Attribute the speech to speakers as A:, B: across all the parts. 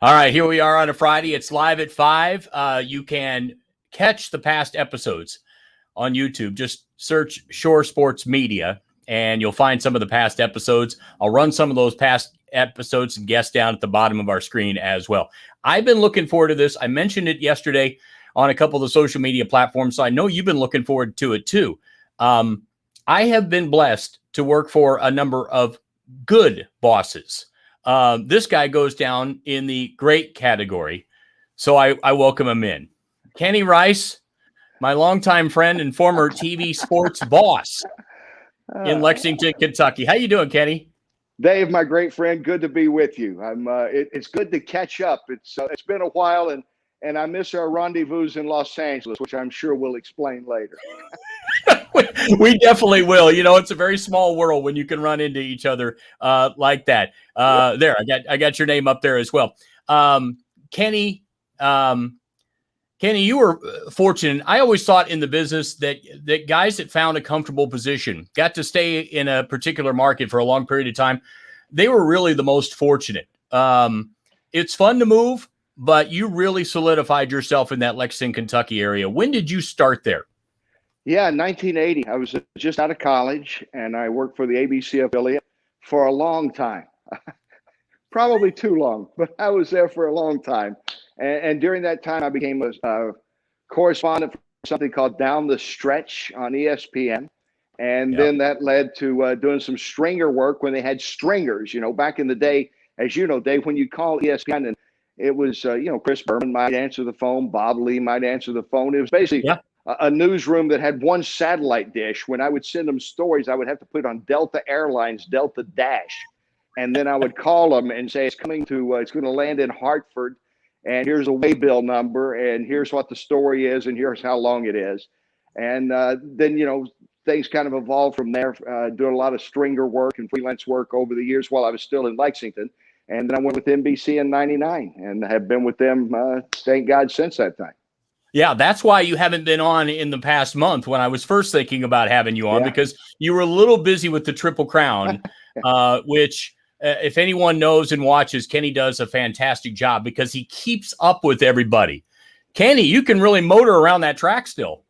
A: All right, here we are on a Friday. It's live at 5. You can catch the past episodes on YouTube. Just search Shore Sports Media, and you'll find some of the past episodes. I'll run some of those past episodes and guests down at the bottom of our screen as well. I've been looking forward to this. I mentioned it yesterday on a couple of the social media platforms, so I know you've been looking forward to it too. I have been blessed to work for a number of good bosses. This guy goes down in the great category, so I welcome him in. Kenny Rice, my longtime friend and former TV sports boss in Lexington, Kentucky. How you doing, Kenny?
B: Dave, my great friend, good to be with you. It's good to catch up. It's been a while, and I miss our rendezvous in Los Angeles, which I'm sure we'll explain later.
A: We definitely will. You know, it's a very small world when you can run into each other like that. There, I got your name up there as well. Kenny, you were fortunate. I always thought in the business that guys that found a comfortable position, got to stay in a particular market for a long period of time, they were really the most fortunate. It's fun to move, but you really solidified yourself in that Lexington, Kentucky area. When did you start there?
B: Yeah, 1980. I was just out of college, and I worked for the ABC affiliate for a long time. Probably too long, but I was there for a long time. And during that time, I became a correspondent for something called Down the Stretch on ESPN. And then that led to doing some stringer work when they had stringers. You know, back in the day, as you know, Dave, when you call ESPN, and it was, Chris Berman might answer the phone, Bob Lee might answer the phone. It was basically a newsroom that had one satellite dish. When I would send them stories, I would have to put on Delta Airlines, Delta Dash. And then I would call them and say, it's going to land in Hartford. And here's a waybill number. And here's what the story is. And here's how long it is. And then, things kind of evolved from there, doing a lot of stringer work and freelance work over the years while I was still in Lexington. And then I went with NBC in 99 and have been with them, thank God, since that time.
A: Yeah, that's why you haven't been on in the past month when I was first thinking about having you on, because you were a little busy with the Triple Crown, which if anyone knows and watches, Kenny does a fantastic job because he keeps up with everybody. Kenny, you can really motor around that track still.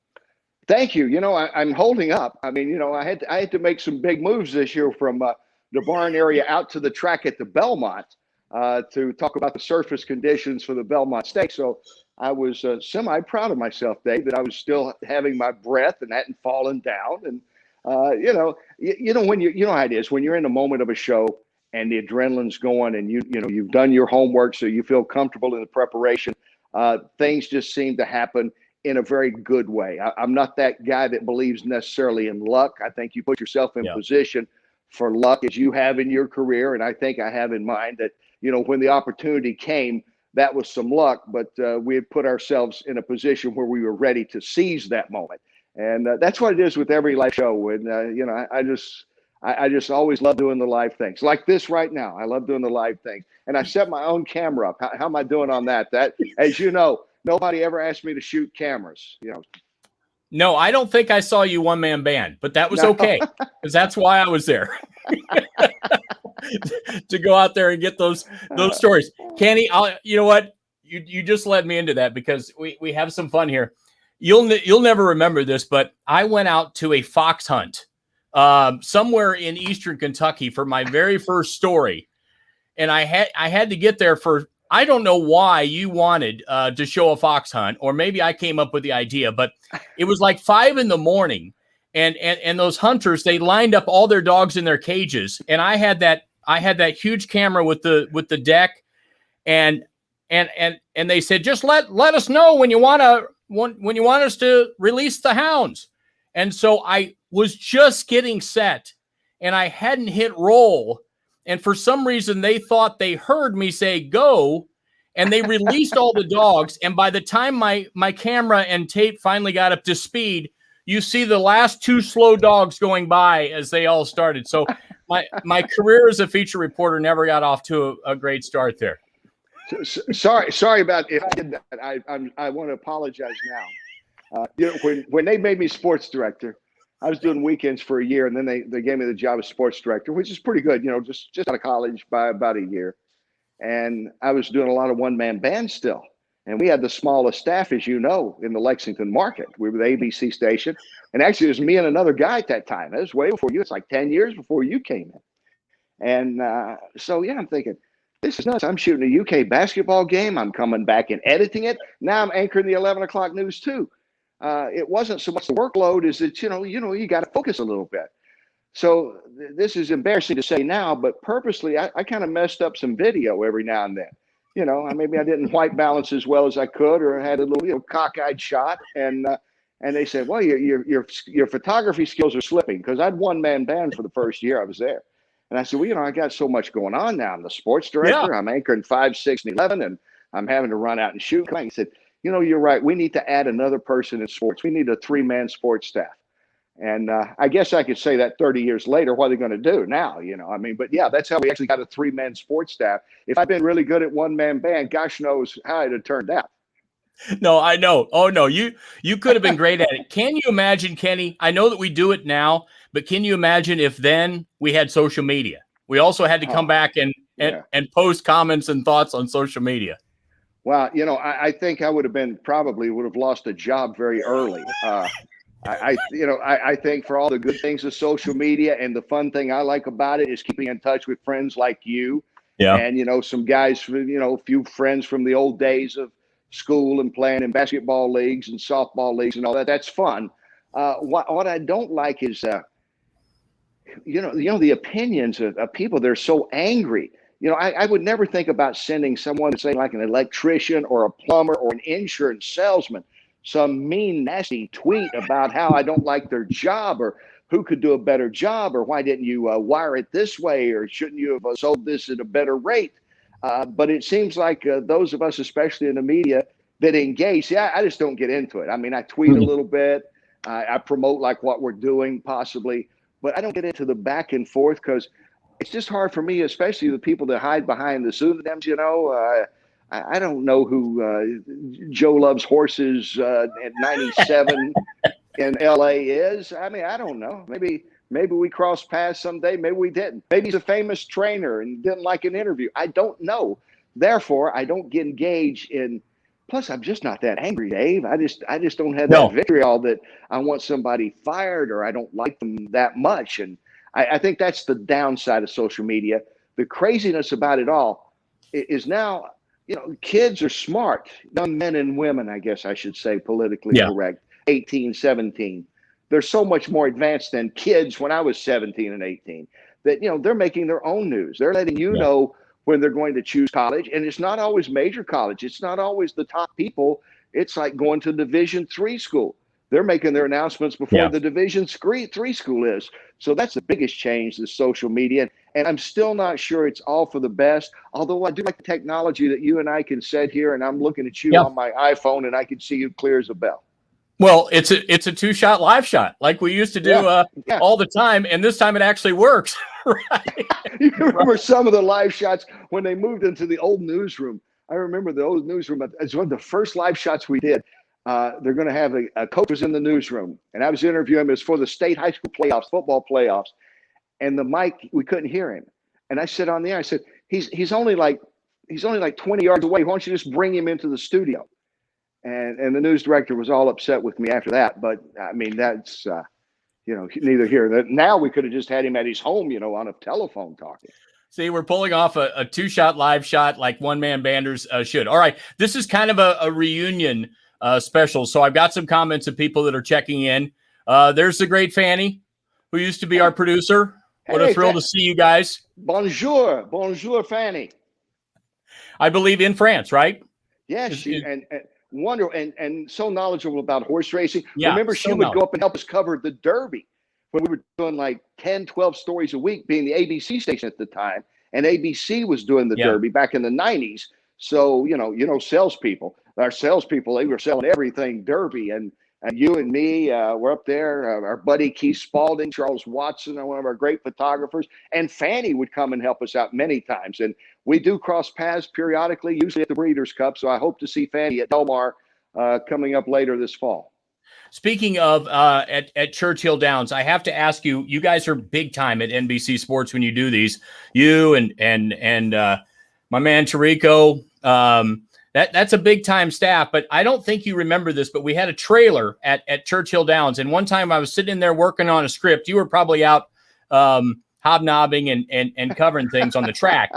B: Thank you. I'm holding up. I mean, I had to make some big moves this year from the barn area out to the track at the Belmont to talk about the surface conditions for the Belmont Stakes. So I was semi-proud of myself, Dave, that I was still having my breath and hadn't fallen down. And, when you know how it is when you're in the moment of a show and the adrenaline's going and you've done your homework, so you feel comfortable in the preparation, things just seem to happen in a very good way. I'm not that guy that believes necessarily in luck. I think you put yourself in position for luck as you have in your career. And I think I have in mind that, when the opportunity came, that was some luck, but we had put ourselves in a position where we were ready to seize that moment. And that's what it is with every live show. And, I just always love doing the live things like this right now. I love doing the live things. And I set my own camera up. How am I doing on that? That, as you know, nobody ever asked me to shoot cameras,
A: No, I don't think I saw you one-man band, but that was okay because that's why I was there. To go out there and get those stories. Kenny, you know what? You just led me into that because we have some fun here. You'll never remember this, but I went out to a fox hunt somewhere in eastern Kentucky for my very first story. And I had to get there for, I don't know why you wanted to show a fox hunt, or maybe I came up with the idea, but it was like 5 a.m. And those hunters, they lined up all their dogs in their cages. And I had that huge camera with the deck, and they said, just let us know when you want us to release the hounds. And so I was just getting set and I hadn't hit roll. And for some reason they thought they heard me say go, and they released all the dogs. And by the time my camera and tape finally got up to speed, you see the last 2 slow dogs going by as they all started. So my career as a feature reporter never got off to a great start there.
B: Sorry about if I did that. I want to apologize now. When they made me sports director, I was doing weekends for a year, and then they gave me the job of sports director, which is pretty good. Just out of college by about a year. and I was doing a lot of one-man bands still. And we had the smallest staff, as you know, in the Lexington market. We were the ABC station. And actually, it was me and another guy at that time. It was way before you. It's like 10 years before you came in. And so, yeah, I'm thinking, this is nuts. I'm shooting a UK basketball game. I'm coming back and editing it. Now I'm anchoring the 11 o'clock news, too. It wasn't so much the workload as that, you got to focus a little bit. So this is embarrassing to say now, but purposely, I kind of messed up some video every now and then. Maybe I didn't white balance as well as I could, or had a little, cockeyed shot. And they said, well, your photography skills are slipping, because I'd one-man band for the first year I was there. And I said, well, I got so much going on now. I'm the sports director.
A: Yeah.
B: I'm anchoring 5, 6, and 11, and I'm having to run out and shoot. He said, you're right. We need to add another person in sports. We need a 3-man sports staff. And I guess I could say that 30 years later, what are they going to do now? But yeah, that's how we actually got a 3-man sports staff. If I'd been really good at one-man band, gosh knows how it had turned out.
A: No, I know. Oh, no, you could have been great at it. Can you imagine, Kenny? I know that we do it now, but can you imagine if then we had social media? We also had to come back and post comments and thoughts on social media.
B: Well, I think I would have lost a job very early. I think for all the good things of social media, and the fun thing I like about it is keeping in touch with friends like you.
A: Yeah.
B: And, some guys, a few friends from the old days of school and playing in basketball leagues and softball leagues and all that. That's fun. What I don't like is, the opinions of people. They're so angry. I would never think about sending someone to say, like, an electrician or a plumber or an insurance salesman, some mean, nasty tweet about how I don't like their job, or who could do a better job, or why didn't you wire it this way, or shouldn't you have sold this at a better rate? But it seems like those of us, especially in the media, that engage, I just don't get into it. I tweet a little bit. I promote like what we're doing possibly, but I don't get into the back and forth, because it's just hard for me, especially the people that hide behind the pseudonyms. I don't know who Joe Loves Horses at 97 in LA is. I don't know. Maybe we crossed paths someday. Maybe we didn't. Maybe he's a famous trainer and didn't like an interview. I don't know. Therefore, I don't get engaged in. Plus, I'm just not that angry, Dave. I just don't have that vitriol that I want somebody fired, or I don't like them that much. And I think that's the downside of social media. The craziness about it all is now, kids are smart. Young men and women, I guess I should say, politically correct, 18, 17. They're so much more advanced than kids when I was 17 and 18, that, they're making their own news. They're letting you know when they're going to choose college. And it's not always major college. It's not always the top people. It's like going to Division III school. They're making their announcements before the Division III school is. So that's the biggest change, the social media. And I'm still not sure it's all for the best, although I do like the technology that you and I can sit here, and I'm looking at you on my iPhone, and I can see you clear as a bell.
A: Well, it's a 2-shot live shot like we used to do all the time, and this time it actually works. Right?
B: You remember some of the live shots when they moved into the old newsroom? I remember the old newsroom. It's one of the first live shots we did. They're going to have a coach was in the newsroom, and I was interviewing him. It was for the state high school playoffs, football playoffs, and the mic, we couldn't hear him. And I said on the air, I said, he's only like 20 yards away. Why don't you just bring him into the studio? And the news director was all upset with me after that. But that's neither here nor there. Now we could have just had him at his home, on a telephone talking.
A: See, we're pulling off a 2-shot live shot like one-man banders should. All right, this is kind of a reunion special. So I've got some comments of people that are checking in. There's the great Fanny, who used to be our producer. What a thrill to see you guys.
B: Bonjour, Fanny.
A: I believe in France, right?
B: Yes, and wonderful and so knowledgeable about horse racing.
A: Yeah,
B: remember, she would go up and help us cover the Derby when we were doing like 10, 12 stories a week, being the ABC station at the time. And ABC was doing the Derby back in the 90s. So, salespeople, our salespeople, they were selling everything Derby. And you and me were up there. Our buddy Keith Spalding, Charles Watson, one of our great photographers. And Fanny would come and help us out many times. And we do cross paths periodically, usually at the Breeders' Cup. So I hope to see Fanny at Del Mar coming up later this fall.
A: Speaking of at Churchill Downs, I have to ask you, you guys are big time at NBC Sports when you do these. You and my man Chirico. That's a big time staff, but I don't think you remember this, but we had a trailer at Churchill Downs. And one time I was sitting in there working on a script. You were probably out hobnobbing and covering things on the track.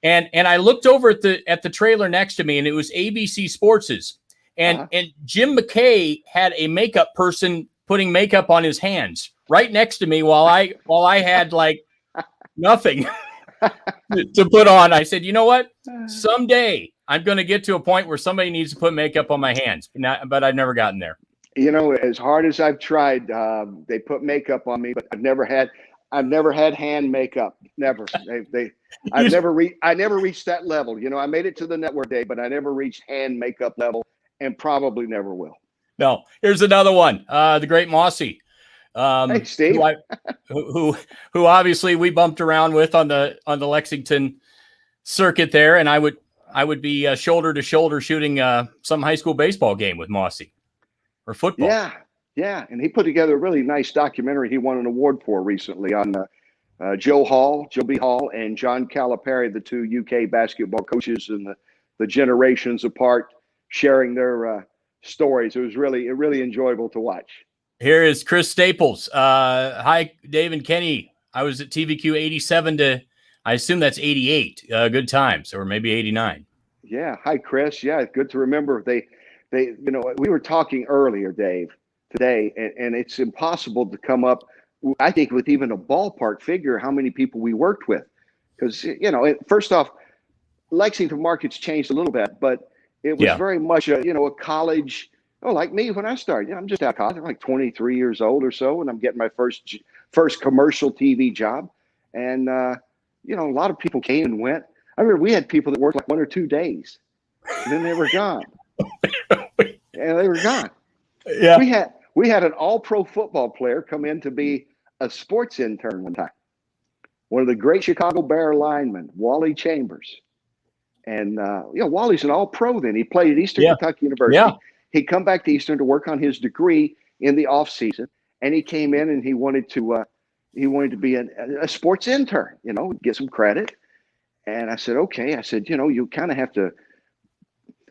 A: And I looked over at the trailer next to me, and it was ABC Sports's. And Jim McKay had a makeup person putting makeup on his hands right next to me while I had like nothing to put on. I said, you know what? Someday I'm going to get to a point where somebody needs to put makeup on my hands, but I've never gotten there.
B: You know, as hard as I've tried, they put makeup on me, but I've never had hand makeup. Never. I never reached that level. You know, I made it to the network day, but I never reached hand makeup level, and probably never will.
A: No. Here's another one. The great Mossy.
B: Hey, Steve.
A: Who obviously we bumped around with on the Lexington circuit there, and I would be shoulder to shoulder shooting some high school baseball game with Mossy or football.
B: Yeah, and he put together a really nice documentary he won an award for recently on Joe B. Hall, and John Calipari, the two UK basketball coaches, and the generations apart, sharing their stories. It was really enjoyable to watch.
A: Here is Chris Staples. Hi, Dave and Kenny. I was at TVQ 87 to, I assume that's 88. Good times, or maybe 89.
B: Yeah. Hi, Chris. Yeah, good to remember. They, you know, we were talking earlier, Dave, today, and it's impossible to come up, I think, with even a ballpark figure how many people we worked with, because you know, first off, Lexington market's changed a little bit, but it was very much a college. Oh, like me when I started, you know, I'm just out of college. I'm like 23 years old or so, and I'm getting my first commercial TV job. And you know, a lot of people came and went. I remember we had people that worked like 1 or 2 days, and then they were gone. And they were gone.
A: Yeah,
B: we had an all-pro football player come in to be a sports intern one time. One of the great Chicago Bear linemen, Wally Chambers. And you know, Wally's an all-pro then. He played at Eastern Kentucky University.
A: Yeah.
B: He'd come back to Eastern to work on his degree in the off season, and he came in and he wanted to be a sports intern, you know, get some credit. And I said, okay. I said, you know, you kind of have to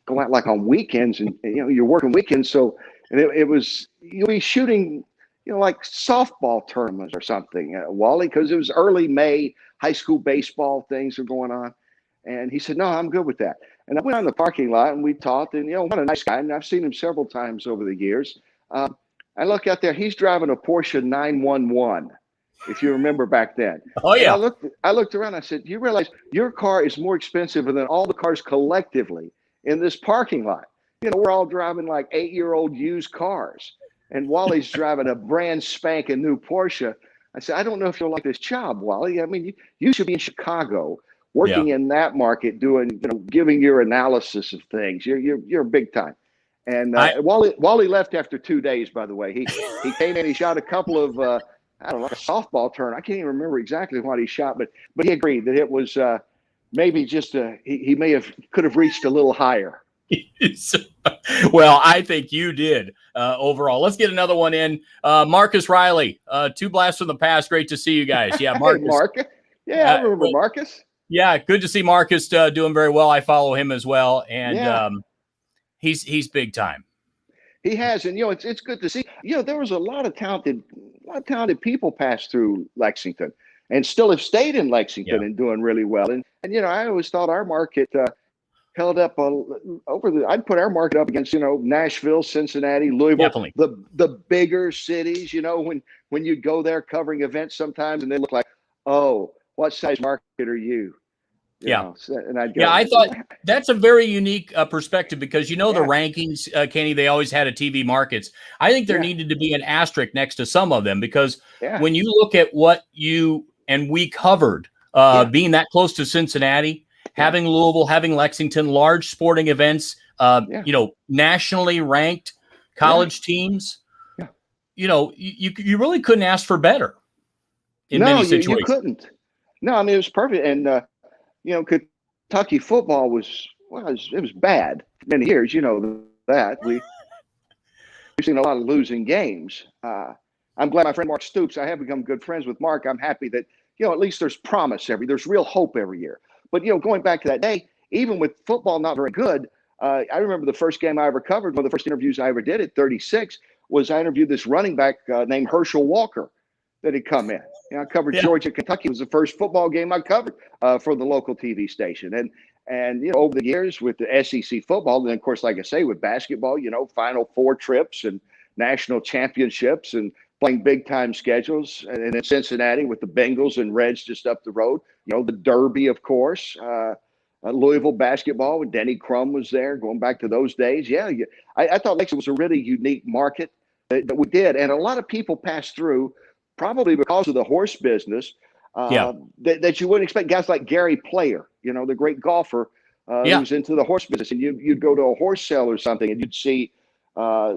B: go out like on weekends, and you know, you're working weekends. So, and it was, you'll be shooting, you know, like softball tournaments or something, Wally, because it was early May, high school baseball things are going on. And he said, no, I'm good with that. And I went out in the parking lot and we talked, and, you know, what a nice guy. And I've seen him several times over the years. I look out there, he's driving a Porsche 911, if you remember back then.
A: Oh, yeah.
B: And I looked around, I said, you realize your car is more expensive than all the cars collectively in this parking lot. You know, we're all driving like 8-year-old used cars. And Wally's driving a brand spanking new Porsche. I said, I don't know if you'll like this job, Wally. I mean, you should be in Chicago, working in that market, doing, you know, giving your analysis of things. You're big time. And Wally left after 2 days, by the way. He came in, he shot a couple of I don't know, like a softball turn. I can't even remember exactly what he shot, but he agreed that it was maybe just he could have reached a little higher.
A: Well, I think you did overall. Let's get another one in. Marcus Riley, 2 blasts from the past. Great to see you guys. Yeah, Marcus.
B: Marcus. Yeah, I remember Marcus.
A: Yeah, good to see Marcus doing very well. I follow him as well, and he's big time.
B: He has, and you know, it's good to see. You know, there was a lot of talented people passed through Lexington, and still have stayed in Lexington and doing really well. And you know, I always thought our market held up I'd put our market up against, you know, Nashville, Cincinnati, Louisville,
A: Definitely.
B: the bigger cities. You know, when you go there covering events sometimes, and they look like, oh, what size market are you? You know, and I'd go,
A: I thought that's a very unique perspective, because, you know, the rankings, Kenny, they always had a TV markets. I think there needed to be an asterisk next to some of them, because when you look at what you and we covered, being that close to Cincinnati, having Louisville, having Lexington, large sporting events, you know, nationally ranked college teams, you know, you really couldn't ask for better in many situations.
B: You couldn't. No, I mean, it was perfect. And, you know, Kentucky football was bad for many years. You know that. We've seen a lot of losing games. I'm glad my friend Mark Stoops, I have become good friends with Mark. I'm happy that, you know, at least there's promise there's real hope every year. But, going back to that day, even with football not very good, I remember the first game I ever covered, one of the first interviews I ever did at 36 was I interviewed this running back named Herschel Walker that had come in. I covered Georgia, Kentucky. It was the first football game I covered for the local TV station. And over the years with the SEC football, and of course, like I say, with basketball, Final Four trips and national championships and playing big time schedules. And in Cincinnati with the Bengals and Reds just up the road, the Derby, of course. Louisville basketball when Denny Crum was there, going back to those days. I thought Lexington was a really unique market that we did. And a lot of people passed through probably because of the horse business that you wouldn't expect. Guys like Gary Player, the great golfer who's into the horse business. And you'd go to a horse sale or something and you'd see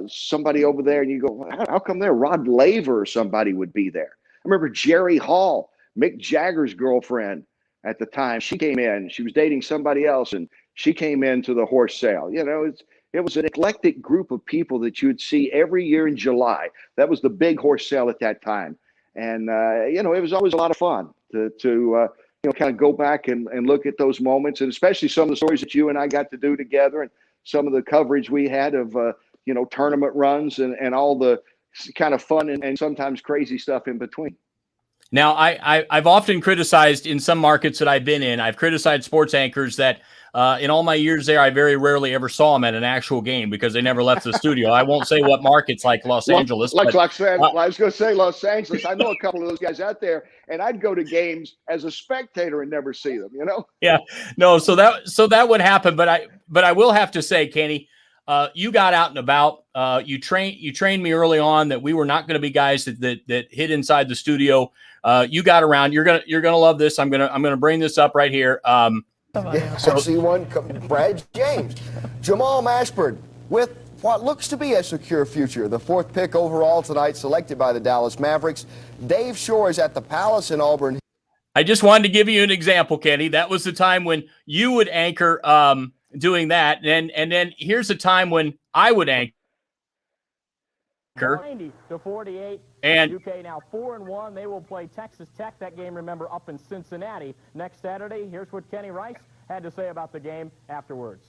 B: somebody over there and you go, how come there? Rod Laver or somebody would be there. I remember Jerry Hall, Mick Jagger's girlfriend, at the time, she came in. She was dating somebody else, and she came into the horse sale. It was an eclectic group of people that you would see every year in July. That was the big horse sale at that time, and it was always a lot of fun to kind of go back and look at those moments, and especially some of the stories that you and I got to do together, and some of the coverage we had of tournament runs and all the kind of fun and sometimes crazy stuff in between.
A: Now, I've often criticized in some markets that I've been in, I've criticized sports anchors that in all my years there, I very rarely ever saw them at an actual game because they never left the studio. I won't say what markets like Los Angeles.
B: I was going to say Los Angeles. I know a couple of those guys out there, and I'd go to games as a spectator and never see them, Yeah,
A: no, so that would happen. But I will have to say, Kenny, you got out and about. You trained me early on that we were not going to be guys that hid inside the studio. You got around. You're gonna love this. I'm gonna bring this up right here.
C: So see one, Brad James, Jamal Mashburn with what looks to be a secure future. The 4th pick overall tonight, selected by the Dallas Mavericks. Dave Shore is at the Palace in Auburn.
A: I just wanted to give you an example, Kenny. That was the time when you would anchor doing that, and then here's a time when I would anchor.
D: 90-48.
A: And
D: UK now 4-1. They will play Texas Tech. That game, remember, up in Cincinnati next Saturday. Here's what Kenny Rice had to say about the game afterwards.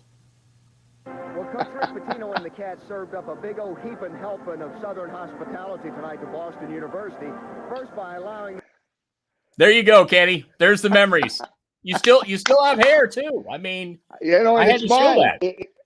E: Well, Coach Rick Pitino and the Cats served up a big old heaping helping of Southern hospitality tonight to Boston University. First by allowing.
A: There you go, Kenny. There's the memories. You still have hair too. I mean,
B: I had to show
A: that.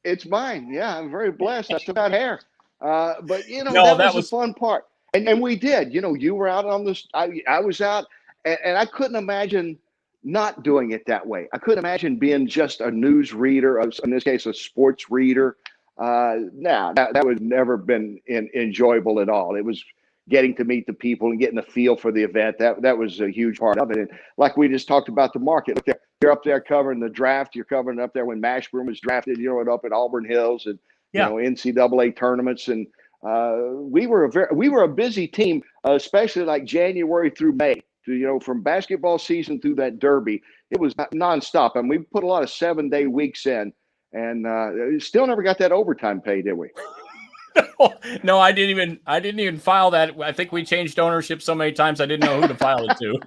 B: It's mine. Yeah, I'm very blessed. I still got hair. But that was the fun part. And we did. You were out on this. I was out, and I couldn't imagine not doing it that way. I couldn't imagine being just a news reader, in this case, a sports reader. That would never been enjoyable at all. It was getting to meet the people and getting a feel for the event. That was a huge part of it. And like we just talked about the market, you're up there covering the draft. You're covering up there when Mashburn was drafted. Up at Auburn Hills and NCAA tournaments. And we were a busy team, especially like January through May. From basketball season through that Derby, it was nonstop. And we put a lot of 7-day weeks in, and still never got that overtime pay, did we?
A: No, I didn't even file that. I think we changed ownership so many times I didn't know who to file it to.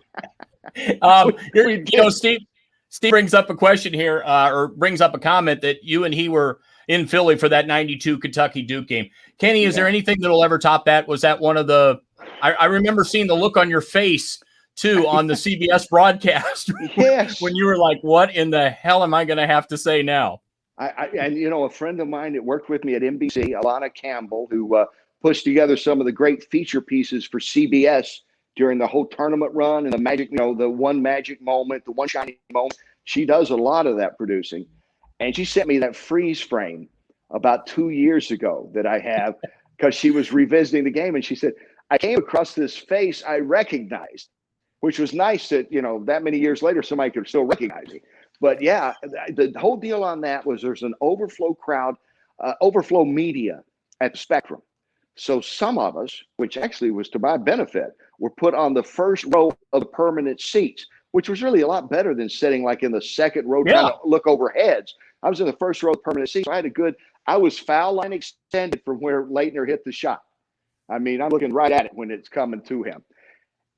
A: Steve brings up a question here, or brings up a comment that you and he were in Philly for that 92 Kentucky Duke game. Kenny, is there anything that'll ever top that? Was that one of the? I remember seeing the look on your face too on the CBS broadcast.
B: Yes.
A: When you were like, "What in the hell am I going to have to say now?"
B: And a friend of mine that worked with me at NBC, Alana Campbell, who pushed together some of the great feature pieces for CBS during the whole tournament run and the magic, the one magic moment, the one shining moment. She does a lot of that producing. And she sent me that freeze frame about 2 years ago that I have because she was revisiting the game. And she said, I came across this face I recognized, which was nice that, that many years later, somebody could still recognize me. But yeah, the whole deal on that was there's an overflow crowd, overflow media at the Spectrum. So some of us, which actually was to my benefit, were put on the first row of the permanent seats, which was really a lot better than sitting like in the second row trying to look over heads. I was in the first row of permanent seats. So I was foul line extended from where Laettner hit the shot. I mean, I'm looking right at it when it's coming to him.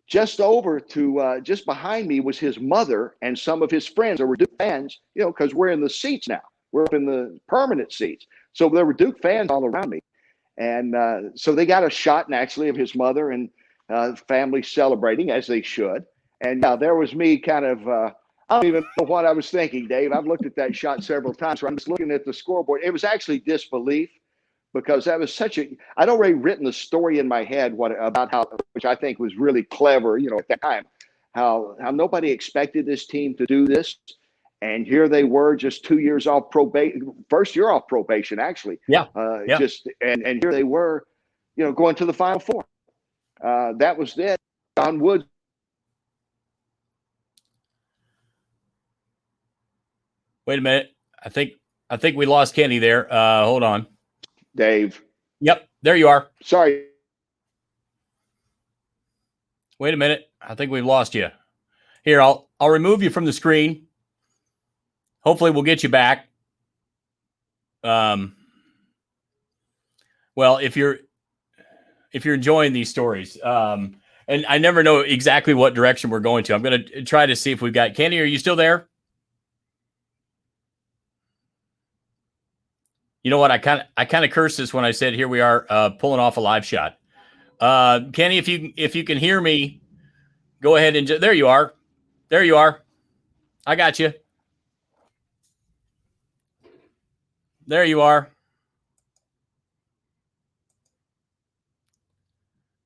B: just over to just behind me was his mother and some of his friends. There were Duke fans, because we're in the seats now. We're up in the permanent seats. So there were Duke fans all around me. And so they got a shot naturally of his mother and family celebrating, as they should. And there was me kind of, I don't even know what I was thinking, Dave. I've looked at that shot several times. So I'm just looking at the scoreboard. It was actually disbelief, because that was I'd already written the story in my head about how, which I think was really clever, at that time, how nobody expected this team to do this. And here they were, just 2 years off probation, first year off probation, actually.
A: Yeah.
B: And here they were, going to the Final Four. That was it. John Woods.
A: Wait a minute. I think we lost Kenny there. Hold on.
B: Dave.
A: Yep, there you are.
B: Sorry.
A: Wait a minute. I think we've lost you. Here, I'll remove you from the screen. Hopefully we'll get you back. Well, if you're enjoying these stories, and I never know exactly what direction we're going to. I'm going to try to see if we've got Kenny. Are you still there? You know what? I kind of cursed this when I said here we are pulling off a live shot. Kenny, if you can hear me, go ahead and there you are. There you are. I got you. There you are.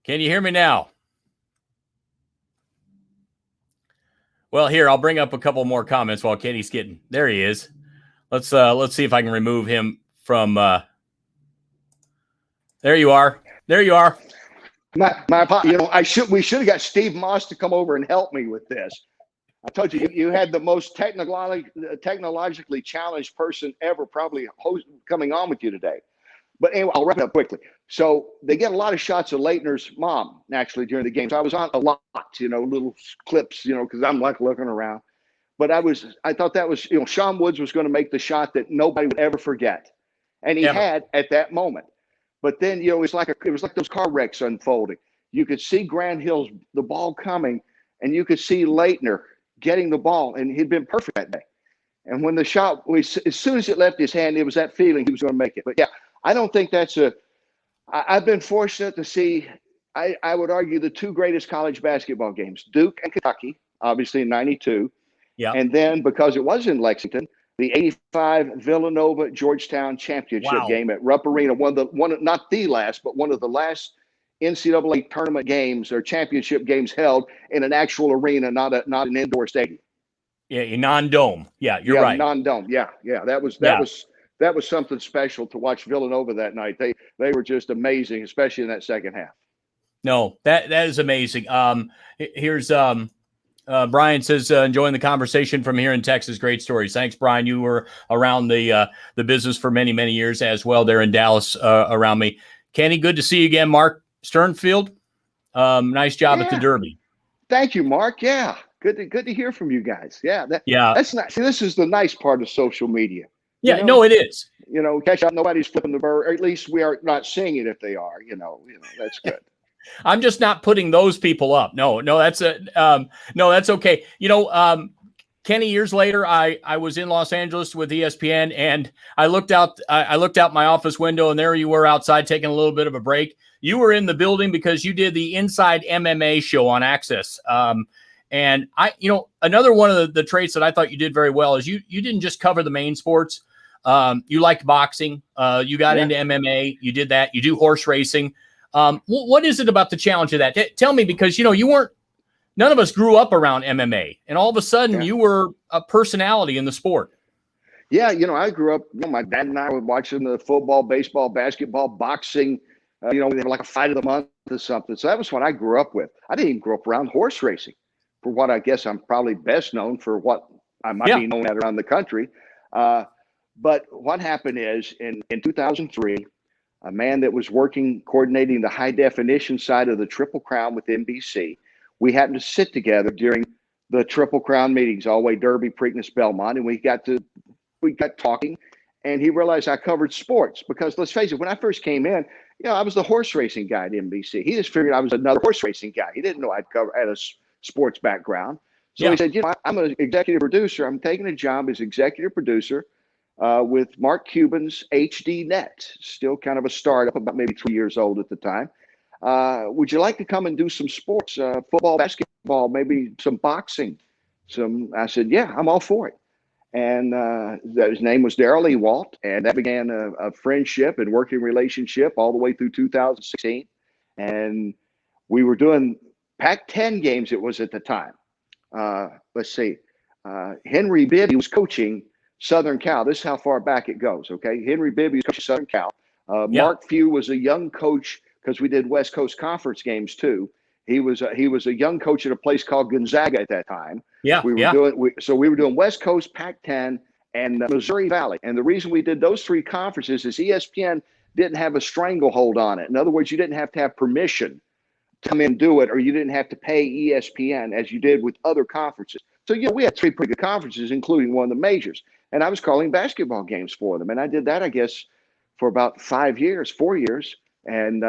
A: Can you hear me now? Well, here, I'll bring up a couple more comments while Kenny's getting. There he is. Let's see if I can remove him from there you are. There you are.
B: We should have got Steve Moss to come over and help me with this. I told you, you had the most technologically challenged person ever probably coming on with you today. But anyway, I'll wrap it up quickly. So they get a lot of shots of Laettner's mom, actually, during the game. So I was on a lot, little clips, because I'm like looking around. But I thought that was, Sean Woods was going to make the shot that nobody would ever forget. And he had at that moment. But then, it was like those car wrecks unfolding. You could see Grant Hill's, the ball coming, and you could see Laettner getting the ball, and he'd been perfect that day. And when the shot, as soon as it left his hand, it was that feeling he was going to make it. But yeah, I don't think I've been fortunate to see, I would argue, the two greatest college basketball games, Duke and Kentucky, obviously in 92.
A: Yeah.
B: And then, because it was in Lexington, the 85 Villanova Georgetown championship game at Rupp Arena, not the last, but one of the last NCAA tournament games or championship games held in an actual arena, not an indoor stadium.
A: Yeah, non-dome. Yeah, you're right.
B: Non-dome. Yeah. That was something special to watch Villanova that night. They were just amazing, especially in that second half.
A: No, that is amazing. Here's Brian says, enjoying the conversation from here in Texas. Great stories. Thanks, Brian. You were around the business for many, many years as well there in Dallas around me. Kenny, good to see you again. Mark Sternfield, nice job at the Derby.
B: Thank you, Mark. Yeah, good to hear from you guys. Yeah, that's nice. See, this is the nice part of social media.
A: Yeah, no, it is.
B: Catch up. Nobody's flipping the bird. Or at least we are not seeing it. If they are, that's good.
A: I'm just not putting those people up. No, that's that's okay. Kenny, years later, I was in Los Angeles with ESPN, and I looked out my office window, and there you were outside taking a little bit of a break. You were in the building because you did the Inside MMA show on Access. And another one of the traits that I thought you did very well is you didn't just cover the main sports. You liked boxing. You got into MMA. You did that. You do horse racing. What is it about the challenge of that? Tell me, because, none of us grew up around MMA, and all of a sudden you were a personality in the sport.
B: Yeah. I grew up, my dad and I were watching the football, baseball, basketball, boxing. We had like a fight of the month or something. So that was what I grew up with. I didn't even grow up around horse racing, for what I guess I'm probably best known for, what I might be known at around the country. But what happened is in 2003, a man that was coordinating the high definition side of the Triple Crown with NBC, we happened to sit together during the Triple Crown meetings, all the way Derby, Preakness, Belmont, and we got talking, and he realized I covered sports, because let's face it, when I first came in, I was the horse racing guy at NBC. He just figured I was another horse racing guy. He didn't know had a sports background. So he said, I'm an executive producer. I'm taking a job as executive producer with Mark Cuban's HD Net, still kind of a startup, about maybe 3 years old at the time. Would you like to come and do some sports, football, basketball, maybe some boxing? I said, yeah, I'm all for it. And his name was Darrell Ewalt, and that began a friendship and working relationship all the way through 2016. And we were doing Pac-10 games, it was at the time. Let's see. Henry Bibby was coaching Southern Cal. This is how far back it goes, okay? Henry Bibby was coaching Southern Cal. Mark Few was a young coach because we did West Coast Conference games too. He was a young coach at a place called Gonzaga at that time. We were doing West Coast, Pac-10, and Missouri Valley. And the reason we did those three conferences is ESPN didn't have a stranglehold on it. In other words, you didn't have to have permission to come in and do it, or you didn't have to pay ESPN as you did with other conferences. So we had three pretty good conferences, including one of the majors. And I was calling basketball games for them. And I did that, I guess, for about 4 years. And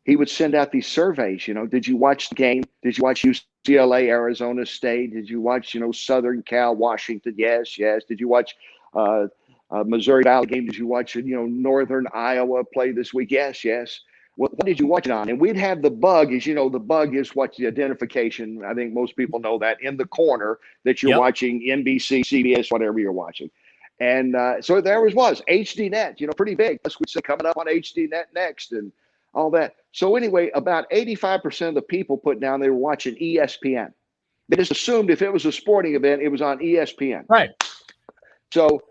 B: he would send out these surveys, did you watch the game? Did you watch UCLA, Arizona State? Did you watch, Southern Cal, Washington? Yes. Did you watch Missouri Valley game? Did you watch, Northern Iowa play this week? Yes. What did you watch it on? And we'd have the bug, as you know, the bug is what's the identification. I think most people know that in the corner that you're watching NBC, CBS, whatever you're watching. And so there was HD Net, pretty big. Plus we'd say coming up on HD Net next and all that. So anyway, about 85% of the people put down they were watching ESPN. They just assumed if it was a sporting event, it was on ESPN.
A: Right.
B: So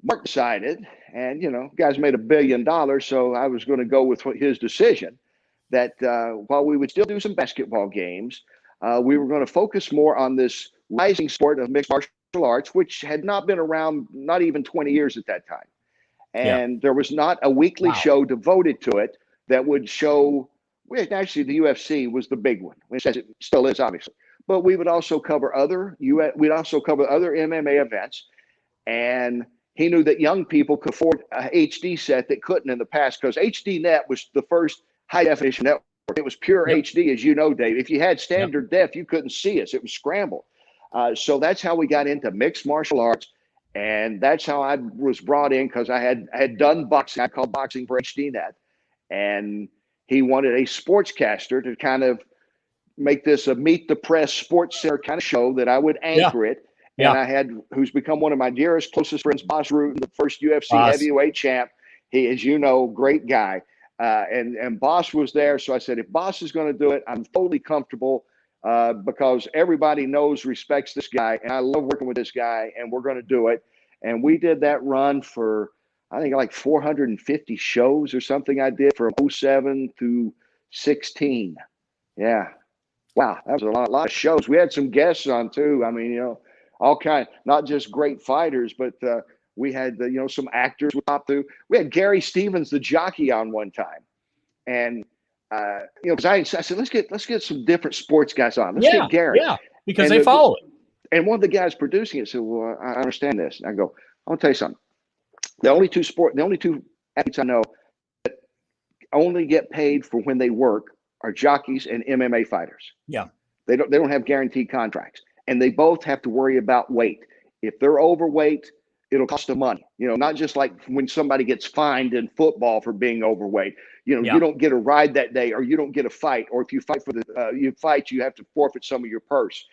B: Mark decided, and guys made $1 billion, so I was going to go with his decision that while we would still do some basketball games, we were going to focus more on this rising sport of mixed martial arts, which had not been around not even 20 years at that time. And there was not a weekly show devoted to it that would show, actually the UFC was the big one, which it still is, obviously. But we would also cover other MMA events. And he knew that young people could afford a HD set that couldn't in the past, because HD Net was the first high definition network. It was pure HD, as you know, Dave. If you had standard def, you couldn't see us. It was scrambled. So that's how we got into mixed martial arts. And that's how I was brought in, because I had done boxing. I called boxing for HD Net. And he wanted a sportscaster to kind of make this a meet the press sports center kind of show that I would anchor it. And I had, who's become one of my dearest, closest friends, Boss Rutan, the first UFC heavyweight champ. He is, great guy. And Boss was there. So I said, if Boss is going to do it, I'm totally comfortable because everybody respects this guy. And I love working with this guy, and we're going to do it. And we did that run for, I think, like 450 shows or something I did from 07 to 16. Yeah. Wow. That was a lot of shows. We had some guests on too. I mean, all kind, not just great fighters, but we had, some actors we popped through. We had Gary Stevens, the jockey, on one time. And, because I said, let's get some different sports guys on. Let's get Gary. Yeah,
A: because they follow it.
B: And one of the guys producing it said, well, I understand this. And I go, I want to tell you something. The only two athletes I know that only get paid for when they work are jockeys and MMA fighters.
A: Yeah.
B: They don't have guaranteed contracts, and they both have to worry about weight. If they're overweight, it'll cost them money. Not just like when somebody gets fined in football for being overweight. You don't get a ride that day, or you don't get a fight, or if you fight you have to forfeit some of your purse.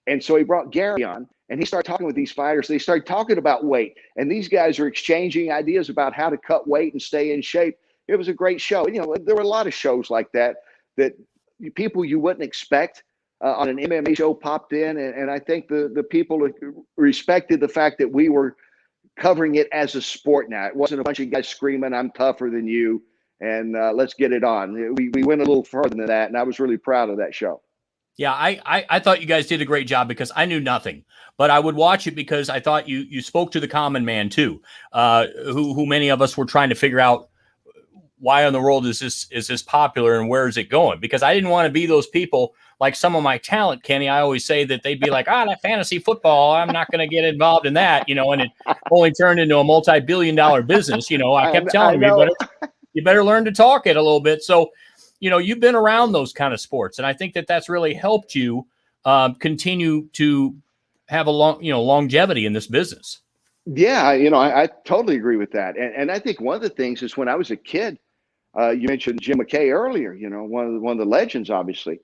B: And so he brought Gary on, and he started talking with these fighters. They started talking about weight, and these guys are exchanging ideas about how to cut weight and stay in shape. It was a great show. There were a lot of shows like that people you wouldn't expect on an MMA show popped in. And I think the people respected the fact that we were covering it as a sport now. It wasn't a bunch of guys screaming, I'm tougher than you, and let's get it on. We went a little further than that, and I was really proud of that show.
A: Yeah, I thought you guys did a great job, because I knew nothing, but I would watch it because I thought you spoke to the common man too, who many of us were trying to figure out why in the world is this popular and where is it going? Because I didn't want to be those people like some of my talent, Kenny. I always say that they'd be like, that fantasy football, I'm not going to get involved in that, and it only turned into a multi-billion-dollar business. I kept telling everybody, you better learn to talk it a little bit. So, you've been around those kind of sports, and I think that that's really helped you continue to have a longevity in this business.
B: Yeah, I totally agree with that. And I think one of the things is when I was a kid, you mentioned Jim McKay earlier, one of the legends, obviously.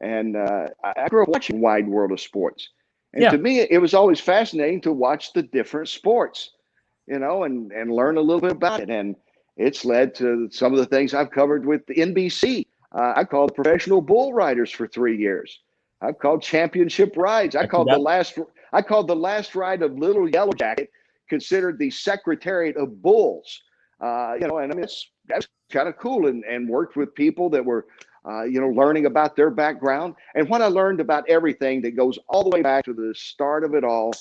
B: And I grew up watching Wide World of Sports. And to me, it was always fascinating to watch the different sports, and learn a little bit about it. And it's led to some of the things I've covered with the NBC. I called professional bull riders for 3 years. I've called championship rides. I called the last ride of Little Yellow Jacket considered the Secretariat of Bulls. And I mean, that's kind of cool, and worked with people that were, learning about their background. And what I learned about everything that goes all the way back to the start of it all,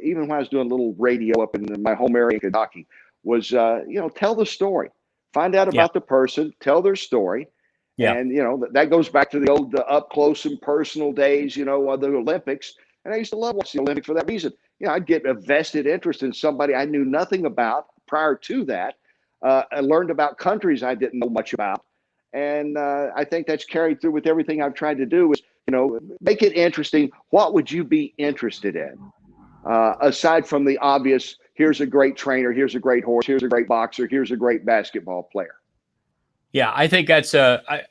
B: even when I was doing a little radio up in my home area in Kentucky, was, tell the story, find out about the person, tell their story. Yeah. And, that goes back to the old up close and personal days, of the Olympics. And I used to love watching the Olympics for that reason. I'd get a vested interest in somebody I knew nothing about prior to that. I learned about countries I didn't know much about. And I think that's carried through with everything I've tried to do is, make it interesting. What would you be interested in? Aside from the obvious, here's a great trainer, here's a great horse, here's a great boxer, here's a great basketball player.
A: Yeah, I think that's I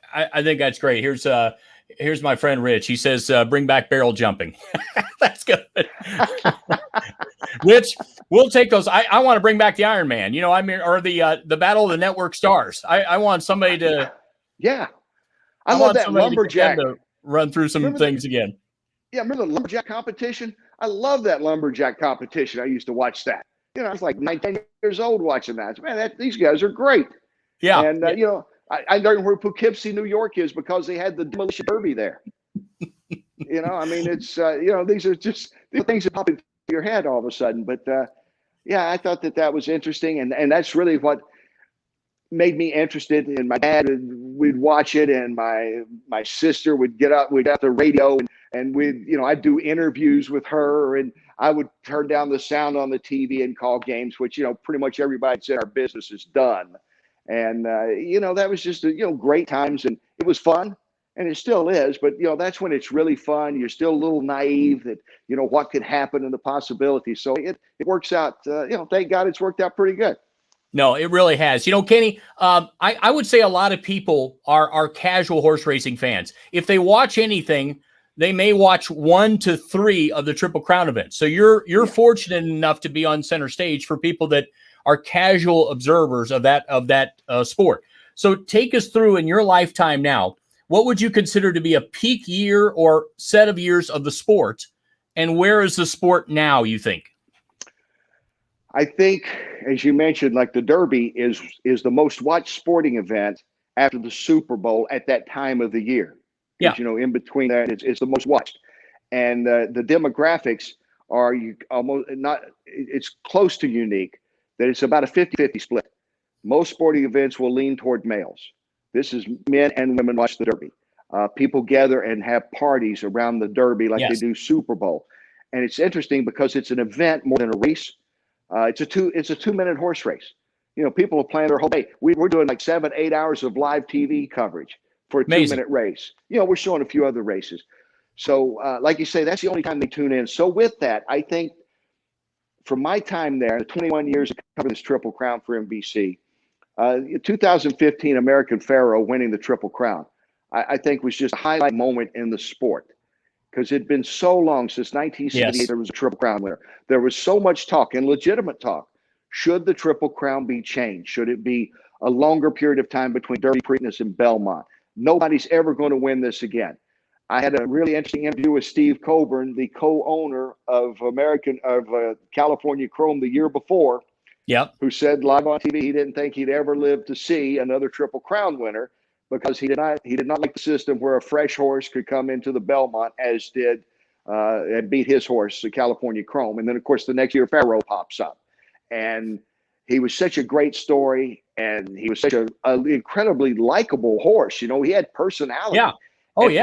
A: think that's great. Here's my friend Rich. He says, bring back barrel jumping. That's good. Rich, we'll take those. I want to bring back the Iron Man, or the Battle of the Network Stars. I want somebody to.
B: Yeah. I love that lumberjack.
A: To run through some things again.
B: Yeah, remember the lumberjack competition? I love that lumberjack competition. I used to watch that. I was like 19 years old watching that. Man, these guys are great.
A: Yeah.
B: And, I learned where Poughkeepsie, New York is because they had the demolition derby there. I mean, it's, these are just things that pop into your head all of a sudden. But, I thought that was interesting. And that's really what made me interested. And my dad, we'd watch it. And my sister would get up, we'd have the radio and we'd, I'd do interviews with her, and I would turn down the sound on the TV and call games, which, pretty much everybody said our business is done. And, that was just, great times, and it was fun, and it still is. But, that's when it's really fun. You're still a little naive that, what could happen and the possibilities. So it works out, thank God it's worked out pretty good.
A: No, it really has. Kenny, I would say a lot of people are casual horse racing fans. If they watch anything, they may watch 1 to 3 of the Triple Crown events. So you're fortunate enough to be on center stage for people that are casual observers of that sport. So take us through in your lifetime now, what would you consider to be a peak year or set of years of the sport? And where is the sport now, you think?
B: I think, as you mentioned, like the Derby is the most watched sporting event after the Super Bowl at that time of the year. Yeah. In between that, it's the most watched. And the demographics are it's close to unique. That it's about a 50-50 split. Most sporting events will lean toward males. This is men and women watch the Derby. People gather and have parties around the Derby like they do Super Bowl. And it's interesting because it's an event more than a race. It's a 2-minute horse race. People are planning their whole day. We're doing like 7-8 hours of live TV coverage for a 2-minute race. We're showing a few other races. So like you say, that's the only time they tune in. So with that, I think, from my time there, the 21 years of covering this Triple Crown for NBC, 2015 American Pharoah winning the Triple Crown, I think was just a highlight moment in the sport because it'd been so long since 1978 there was a Triple Crown winner. There was so much talk and legitimate talk. Should the Triple Crown be changed? Should it be a longer period of time between Derby, Preakness, and Belmont? Nobody's ever going to win this again. I had a really interesting interview with Steve Coburn, the co-owner of California Chrome the year before, who said live on TV he didn't think he'd ever live to see another Triple Crown winner because he did not like the system where a fresh horse could come into the Belmont as did and beat his horse, the California Chrome. And then, of course, the next year Pharaoh pops up. And he was such a great story, and he was such an incredibly likable horse. He had personality. Yeah.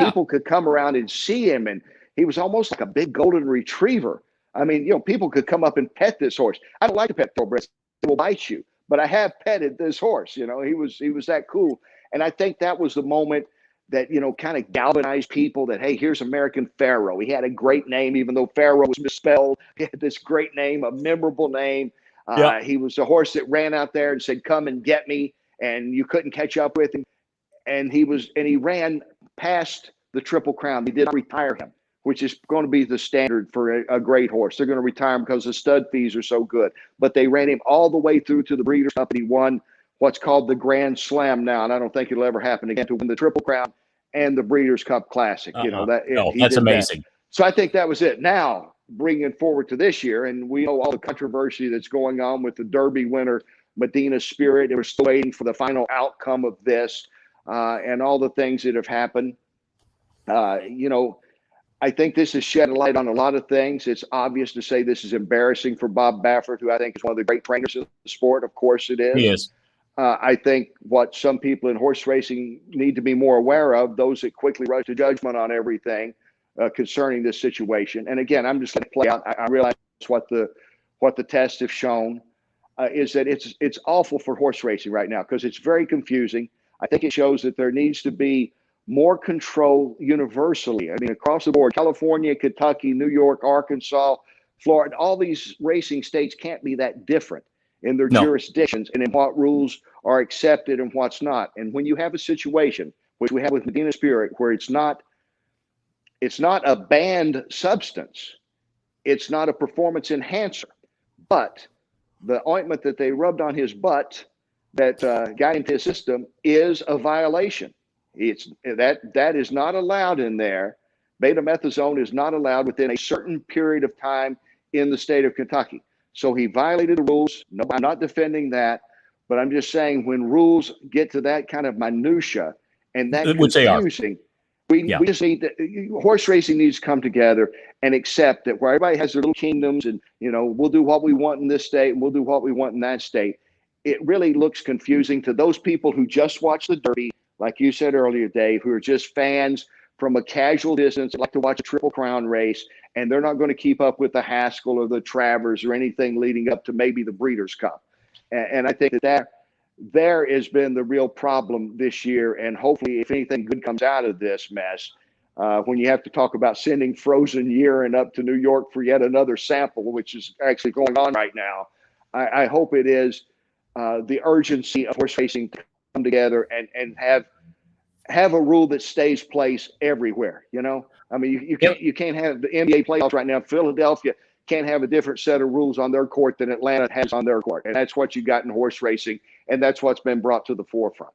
B: People could come around and see him, and he was almost like a big golden retriever. I mean, people could come up and pet this horse. I don't like to pet thoroughbreds; they will bite you. but I have petted this horse. You know, he was that cool. And I think that was the moment that, you know, kind of galvanized people that, hey, here's American Pharaoh. He had a great name, even though Pharaoh was misspelled. He had this great name, a memorable name. He was a horse that ran out there and said, come and get me. And you couldn't catch up with him. And he ran past the Triple Crown. They did not retire him, which is going to be the standard for a great horse. They're going to retire him because the stud fees are so good. But they ran him all the way through to the Breeders' Cup, and he won what's called the Grand Slam now, and I don't think it'll ever happen again, to win the Triple Crown and the Breeders' Cup Classic. You know,
A: that's amazing.
B: That. So I think that was it. Now, bringing forward to this year, and we know all the controversy that's going on with the Derby winner, Medina Spirit. They were still waiting for the final outcome of this, and all the things that have happened. You know, I think this has shed a light on a lot of things. It's obvious to say this is embarrassing for Bob Baffert, who I think is one of the great trainers of the sport. Of course it is.
A: He is.
B: I think what some people in horse racing need to be more aware of, those that quickly rush to judgment on everything concerning this situation. And again, I'm just going to play out. I realize what the tests have shown is that it's awful for horse racing right now because it's very confusing. I think it shows that there needs to be more control universally. I mean, across the board, California, Kentucky, New York, Arkansas, Florida, all these racing states can't be that different in their jurisdictions and in what rules are accepted and what's not. And when you have a situation, which we have with Medina Spirit, where it's not a banned substance, it's not a performance enhancer, but the ointment that they rubbed on his butt that got into his system is a violation. That is not allowed in there. Betamethasone is not allowed within a certain period of time in the state of Kentucky. So he violated the rules. No, I'm not defending that, but I'm just saying when rules get to that kind of minutia and that confusing, we just need to, horse racing needs to come together and accept that where everybody has their little kingdoms and, you know, we'll do what we want in this state and we'll do what we want in that state. It really looks confusing to those people who just watch the Derby, like you said earlier, Dave, who are just fans from a casual distance, like to watch a Triple Crown race, and they're not going to keep up with the Haskell or the Travers or anything leading up to maybe the Breeders' Cup. And I think that there has been the real problem this year. And hopefully, if anything good comes out of this mess, when you have to talk about sending frozen urine up to New York for yet another sample, which is actually going on right now, I hope it is the urgency of horse racing to come together and have a rule that stays place everywhere. You know, I mean, you can't have the NBA playoffs right now. Philadelphia can't have a different set of rules on their court than Atlanta has on their court, and that's what you got in horse racing, and that's what's been brought to the forefront.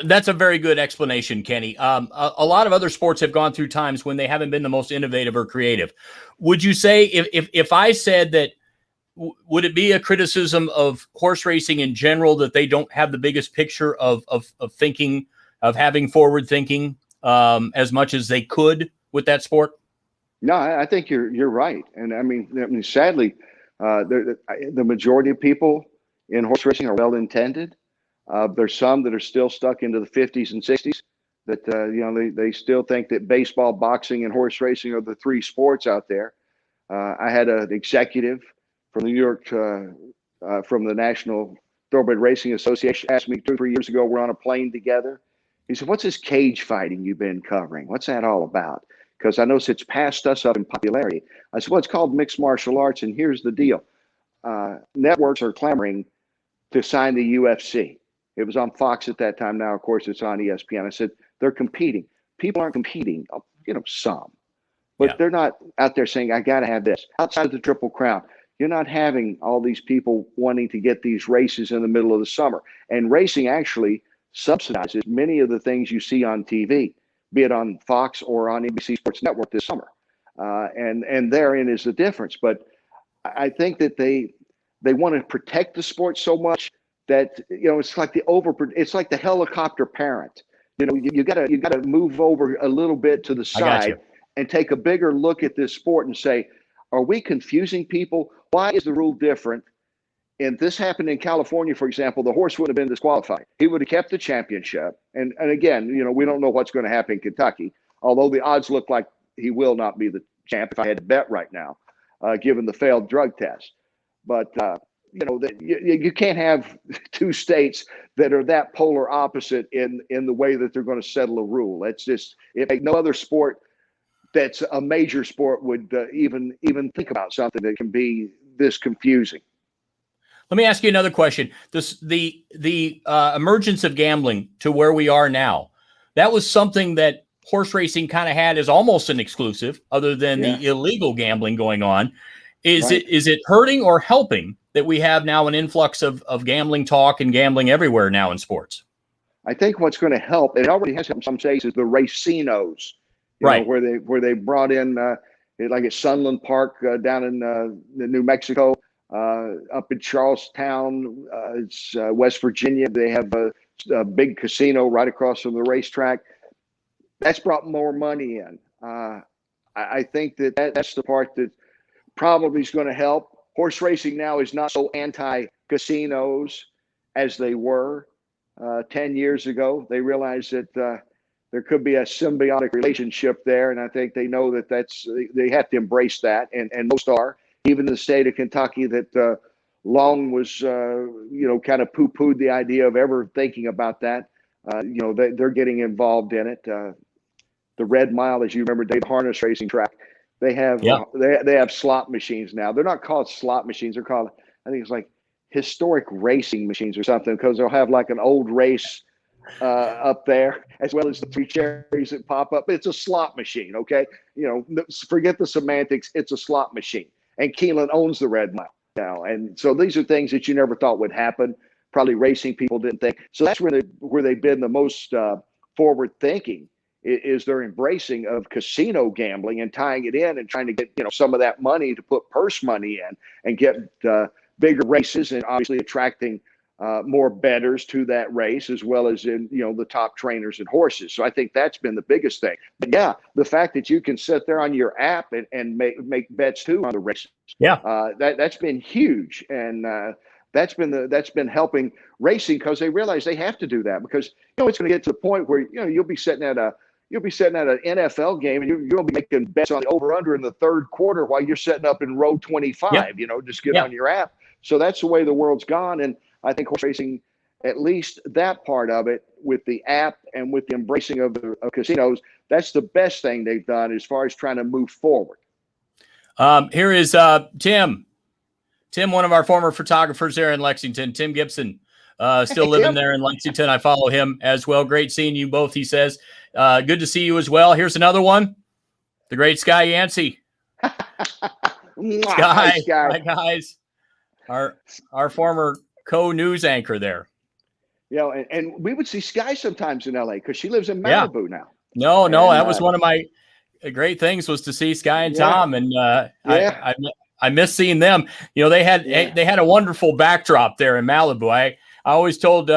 A: That's a very good explanation, Kenny. A lot of other sports have gone through times when they haven't been the most innovative or creative. Would you say if I said that? Would it be a criticism of horse racing in general that they don't have the biggest picture of thinking, of having forward thinking as much as they could with that sport?
B: No, I think you're right. And I mean, sadly, the majority of people in horse racing are well-intended. There's some that are still stuck into the 50s and 60s that, you know, they still think that baseball, boxing, and horse racing are the three sports out there. I had an executive from New York, from the National Thoroughbred Racing Association, asked me 2 or 3 years ago, we're on a plane together. He said, what's this cage fighting you've been covering? What's that all about? Because I noticed it's passed us up in popularity. I said, well, it's called mixed martial arts, and here's the deal. Networks are clamoring to sign the UFC. It was on Fox at that time. Now, of course, it's on ESPN. I said, they're competing. People aren't competing, you know, some. But they're not out there saying, I got to have this. Outside of the Triple Crown, you're not having all these people wanting to get these races in the middle of the summer. And racing actually subsidizes many of the things you see on TV, be it on Fox or on NBC Sports Network this summer. And therein is the difference. But I think that they want to protect the sport so much that, you know, it's like it's like the helicopter parent. You know, you gotta move over a little bit to the side and take a bigger look at this sport and say, are we confusing people? Why is the rule different? And this happened in California, for example, the horse would have been disqualified. He would have kept the championship. And again, you know, we don't know what's going to happen in Kentucky, although the odds look like he will not be the champ if I had to bet right now, given the failed drug test. But that you can't have two states that are that polar opposite in the way that they're going to settle a rule. It's just no other sport that's a major sport would even think about something that can be this confusing.
A: Let me ask you another question. The emergence of gambling to where we are now, that was something that horse racing kind of had as almost an exclusive, other than the illegal gambling going on. Is it hurting or helping that we have now an influx of gambling talk and gambling everywhere now in sports?
B: I think what's going to help, it already has helped in some states, is the racinos, where they brought in like at Sunland Park down in New Mexico, up in Charlestown, it's West Virginia. They have a big casino right across from the racetrack. That's brought more money in. I think that's the part that probably is going to help. Horse racing now is not so anti-casinos as they were 10 years ago. They realized that there could be a symbiotic relationship there, and I think they know that they have to embrace that, and most are. Even in the state of Kentucky, that long was kind of poo-pooed the idea of ever thinking about that. They're getting involved in it. The Red Mile, as you remember, Dave, harness racing track. They have they have slot machines now. They're not called slot machines. They're called, I think it's like historic racing machines or something, because they'll have like an old race up there, as well as the three cherries that pop up. It's a slot machine, okay? Forget the semantics. It's a slot machine. And Keeneland owns the Red Mile now. And so these are things that you never thought would happen. Probably racing people didn't think. So that's where they've been the most forward thinking, is their embracing of casino gambling and tying it in and trying to get some of that money to put purse money in and get bigger races, and obviously attracting more bettors to that race, as well as in the top trainers and horses. So I think that's been the biggest thing. But yeah, the fact that you can sit there on your app and make bets too on the races, that's been huge, and that's been helping racing, because they realize they have to do that, because it's going to get to the point where you'll be sitting at an NFL game, and you'll be making bets on the over/under in the third quarter while you're setting up in row 25. Just get on your app. So that's the way the world's gone, and I think horse racing, at least that part of it, with the app and with the embracing of casinos, that's the best thing they've done as far as trying to move forward.
A: Here is Tim. Tim, one of our former photographers there in Lexington, Tim Gibson, still living there in Lexington. I follow him as well. Great seeing you both, he says. Good to see you as well. Here's another one. The great Sky Yancey. Sky, my guys. Our former co-news anchor there.
B: And we would see Sky sometimes in LA, because she lives in Malibu now.
A: No, that was one of my great things, was to see Sky and Tom, and I miss seeing them. They had a wonderful backdrop there in Malibu. I always told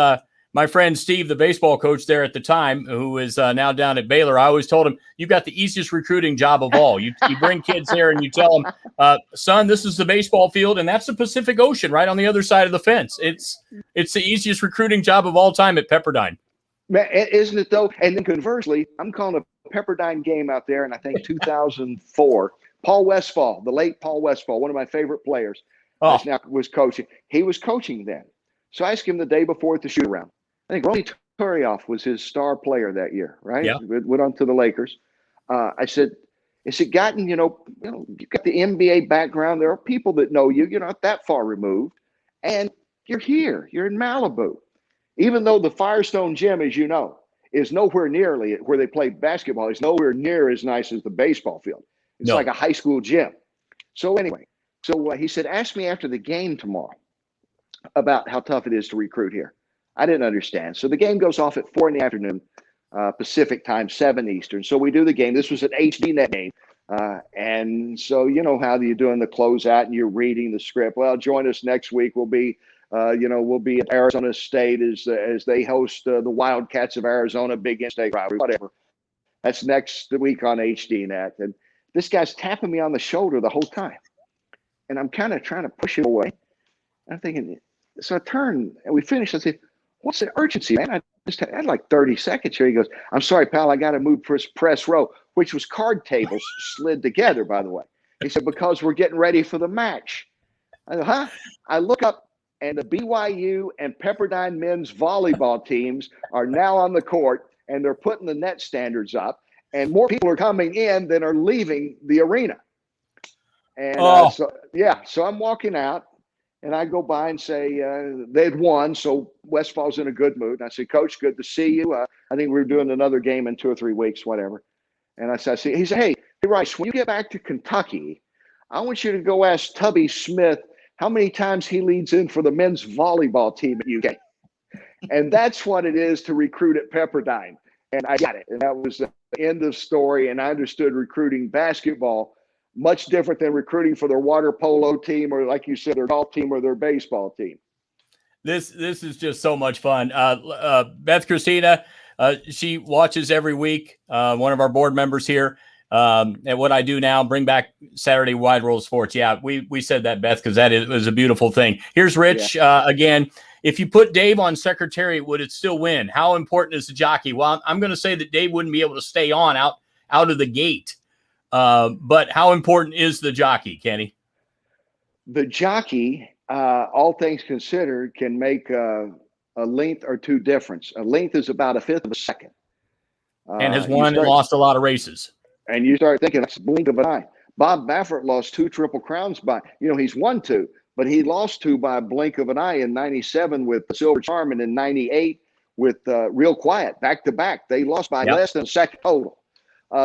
A: my friend Steve, the baseball coach there at the time, who is now down at Baylor, I always told him, you've got the easiest recruiting job of all. You bring kids here and you tell them, son, this is the baseball field, and that's the Pacific Ocean right on the other side of the fence. It's the easiest recruiting job of all time at Pepperdine.
B: Man, isn't it though? And then conversely, I'm calling a Pepperdine game out there in, I think, 2004. Paul Westphal, the late Paul Westphal, one of my favorite players, now was coaching. He was coaching then. So I asked him the day before at the shoot-around. I think Ronnie Turioff was his star player that year, right?
A: Yeah.
B: Went on to the Lakers. I said, has it gotten, you've got the NBA background. There are people that know you. You're not that far removed. And you're here. You're in Malibu. Even though the Firestone Gym, as you know, is nowhere nearly where they play basketball. It's nowhere near as nice as the baseball field. It's like a high school gym. So anyway, he said, ask me after the game tomorrow about how tough it is to recruit here. I didn't understand. So the game goes off at 4 p.m. Pacific time, 7 Eastern. So we do the game. This was an HDNet game. And so how you're doing the closeout and you're reading the script. Well, join us next week. We'll be at Arizona State as they host the Wildcats of Arizona, big in-state rivalry, whatever. That's next week on HDNet. And this guy's tapping me on the shoulder the whole time. And I'm kind of trying to push him away. I'm thinking, so I turn and we finish. I say, what's the urgency, man? I just had like 30 seconds here. He goes, I'm sorry, pal. I got to move press row, which was card tables slid together, by the way. He said, because we're getting ready for the match. I go, huh? I look up, and the BYU and Pepperdine men's volleyball teams are now on the court, and they're putting the net standards up, and more people are coming in than are leaving the arena. And so I'm walking out, and I go by and say they'd won, so Westfall's in a good mood. And I say, Coach, good to see you. I think we're doing another game in 2 or 3 weeks, whatever. And I said, he said, hey, Rice, when you get back to Kentucky, I want you to go ask Tubby Smith how many times he leads in for the men's volleyball team at UK. And that's what it is to recruit at Pepperdine. And I got it. And that was the end of story. And I understood recruiting basketball much different than recruiting for their water polo team, or like you said, their golf team or their baseball team.
A: This is just so much fun. Beth Christina, she watches every week. One of our board members here. And what I do now, bring back Saturday Wide World Sports. Yeah, we said that, Beth, because it was a beautiful thing. Here's Rich again. If you put Dave on Secretariat, would it still win? How important is the jockey? Well, I'm going to say that Dave wouldn't be able to stay on out of the gate. But how important is the jockey, Kenny?
B: The jockey, all things considered, can make a length or two difference. A length is about 1/5 of a second.
A: And has won and lost a lot of races.
B: And you start thinking, that's a blink of an eye. Bob Baffert lost 2 Triple Crowns by, he's won 2, but he lost 2 by a blink of an eye in 97 with Silver Charm, and in 98 with Real Quiet, back to back. They lost by less than a second total.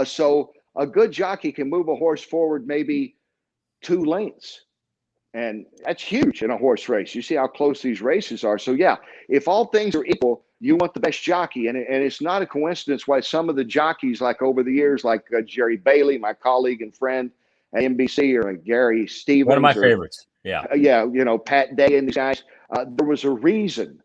B: So a good jockey can move a horse forward maybe 2 lengths. And that's huge in a horse race. You see how close these races are. So, yeah, if all things are equal, you want the best jockey. And it's not a coincidence why some of the jockeys, like over the years, like Jerry Bailey, my colleague and friend at NBC, or Gary Stevens.
A: One of my favorites. Yeah.
B: Pat Day and these guys. There was a reason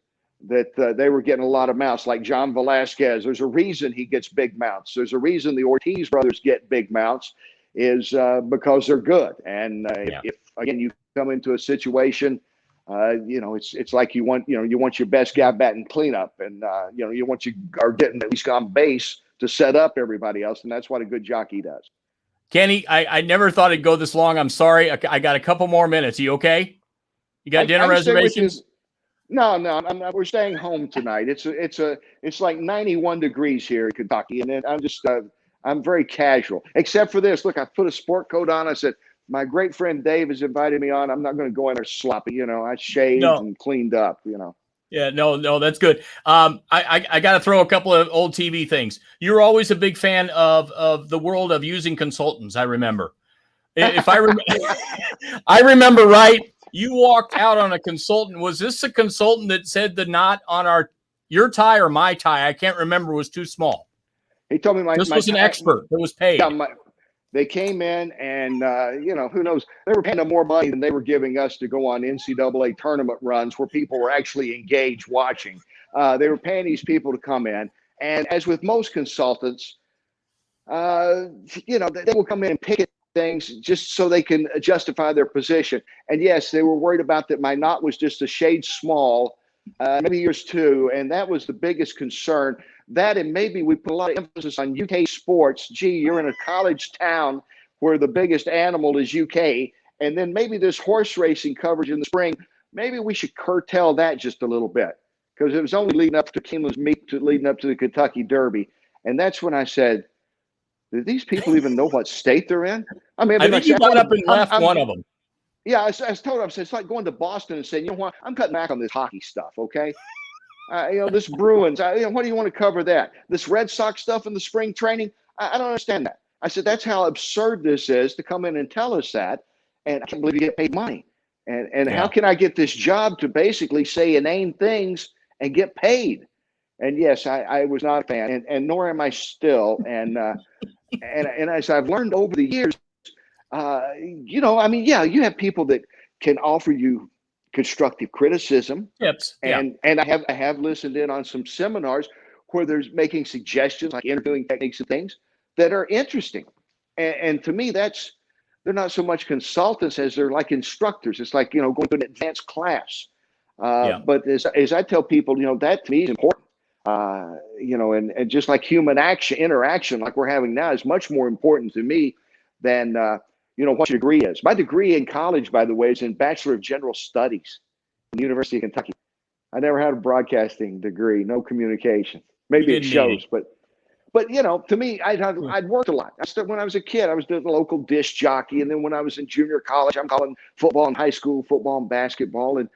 B: that they were getting a lot of mounts, like John Velasquez. There's a reason he gets big mounts. There's a reason the Ortiz brothers get big mounts, is because they're good. And if again, you come into a situation, it's like you want your best guy batting cleanup, and you want you are getting at least on base to set up everybody else, and that's what a good jockey does.
A: Kenny, I never thought it'd go this long. I'm sorry. I got a couple more minutes. Are you okay? You got dinner reservations?
B: No, we're staying home tonight. It's like 91 degrees here in Kentucky, and I'm very casual, except for this. Look, I put a sport coat on. I said, my great friend Dave has invited me on. I'm not going to go in there sloppy. I shaved and cleaned up.
A: Yeah, no, that's good. I got to throw a couple of old TV things. You're always a big fan of the world of using consultants. I remember, if I remember, I remember right. You walked out on a consultant. Was this a consultant that said the knot on your tie or my tie? I can't remember. Was too small.
B: He told me
A: this was an expert that was paid.
B: Yeah, they came in, and who knows? They were paying them more money than they were giving us to go on NCAA tournament runs where people were actually engaged watching. They were paying these people to come in, and as with most consultants, they will come in and pick at things just so they can justify their position. And yes, they were worried about that my knot was just a shade small, maybe yours too, and that was the biggest concern. That, and maybe we put a lot of emphasis on UK sports. Gee, you're in a college town where the biggest animal is UK, and then maybe this horse racing coverage in the spring, maybe we should curtail that just a little bit, because it was only leading up to Keeneland's meet, leading up to the Kentucky Derby. And that's when I said, do these people even know what state they're in? I
A: think you got up and left one of them.
B: Yeah, I told him, it's like going to Boston and saying, you know what, I'm cutting back on this hockey stuff, okay? This Bruins, what do you want to cover that? This Red Sox stuff in the spring training? I don't understand that. I said, that's how absurd this is to come in and tell us that. And I can't believe you get paid money. And how can I get this job to basically say inane things and get paid? And yes, I was not a fan, and nor am I still. And as I've learned over the years, you have people that can offer you constructive criticism.
A: Tips.
B: And I have listened in on some seminars where there's making suggestions, like interviewing techniques and things that are interesting. And to me, they're not so much consultants as they're like instructors. It's like, going to an advanced class. But as I tell people, that to me is important. And just like human interaction like we're having now is much more important to me than what your degree is. My degree in college, by the way, is in Bachelor of General Studies from the University of Kentucky. I never had a broadcasting degree, no communication. Maybe it shows, but to me, I'd worked a lot. When I was a kid, I was the local disc jockey, and then when I was in junior college, I'm calling football and high school football and basketball, and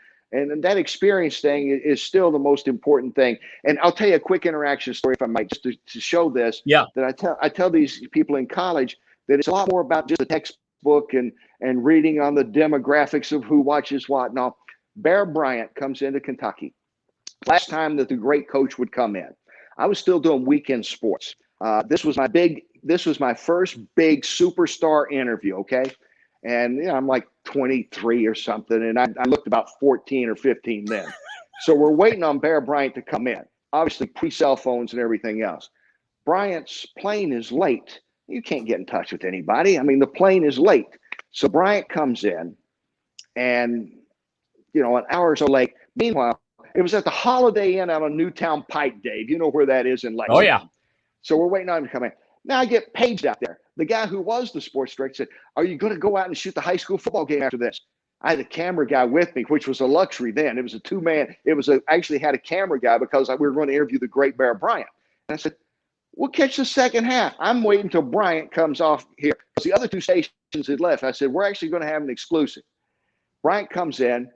B: that experience thing is still the most important thing. And I'll tell you a quick interaction story, if I might, just to show this.
A: Yeah.
B: That I tell these people in college that it's a lot more about just the textbook and reading on the demographics of who watches what. Now, Bear Bryant comes into Kentucky. Last time that the great coach would come in, I was still doing weekend sports. This was my first big superstar interview. Okay. And I'm like 23 or something. And I looked about 14 or 15 then. So we're waiting on Bear Bryant to come in, obviously pre-cell phones and everything else. Bryant's plane is late. You can't get in touch with anybody. I mean, the plane is late. So Bryant comes in and, an hour or so late. Meanwhile, it was at the Holiday Inn out on Newtown Pike, Dave. You know where that is in Lexington.
A: Oh, yeah.
B: So we're waiting on him to come in. Now I get paged out there. The guy who was the sports director said, "Are you going to go out and shoot the high school football game after this?" I had a camera guy with me, which was a luxury then. It was a two-man. Actually had a camera guy because we were going to interview the great Bear Bryant. And I said, "We'll catch the second half." I'm waiting until Bryant comes off here because the other two stations had left. I said, "We're actually going to have an exclusive." Bryant comes in,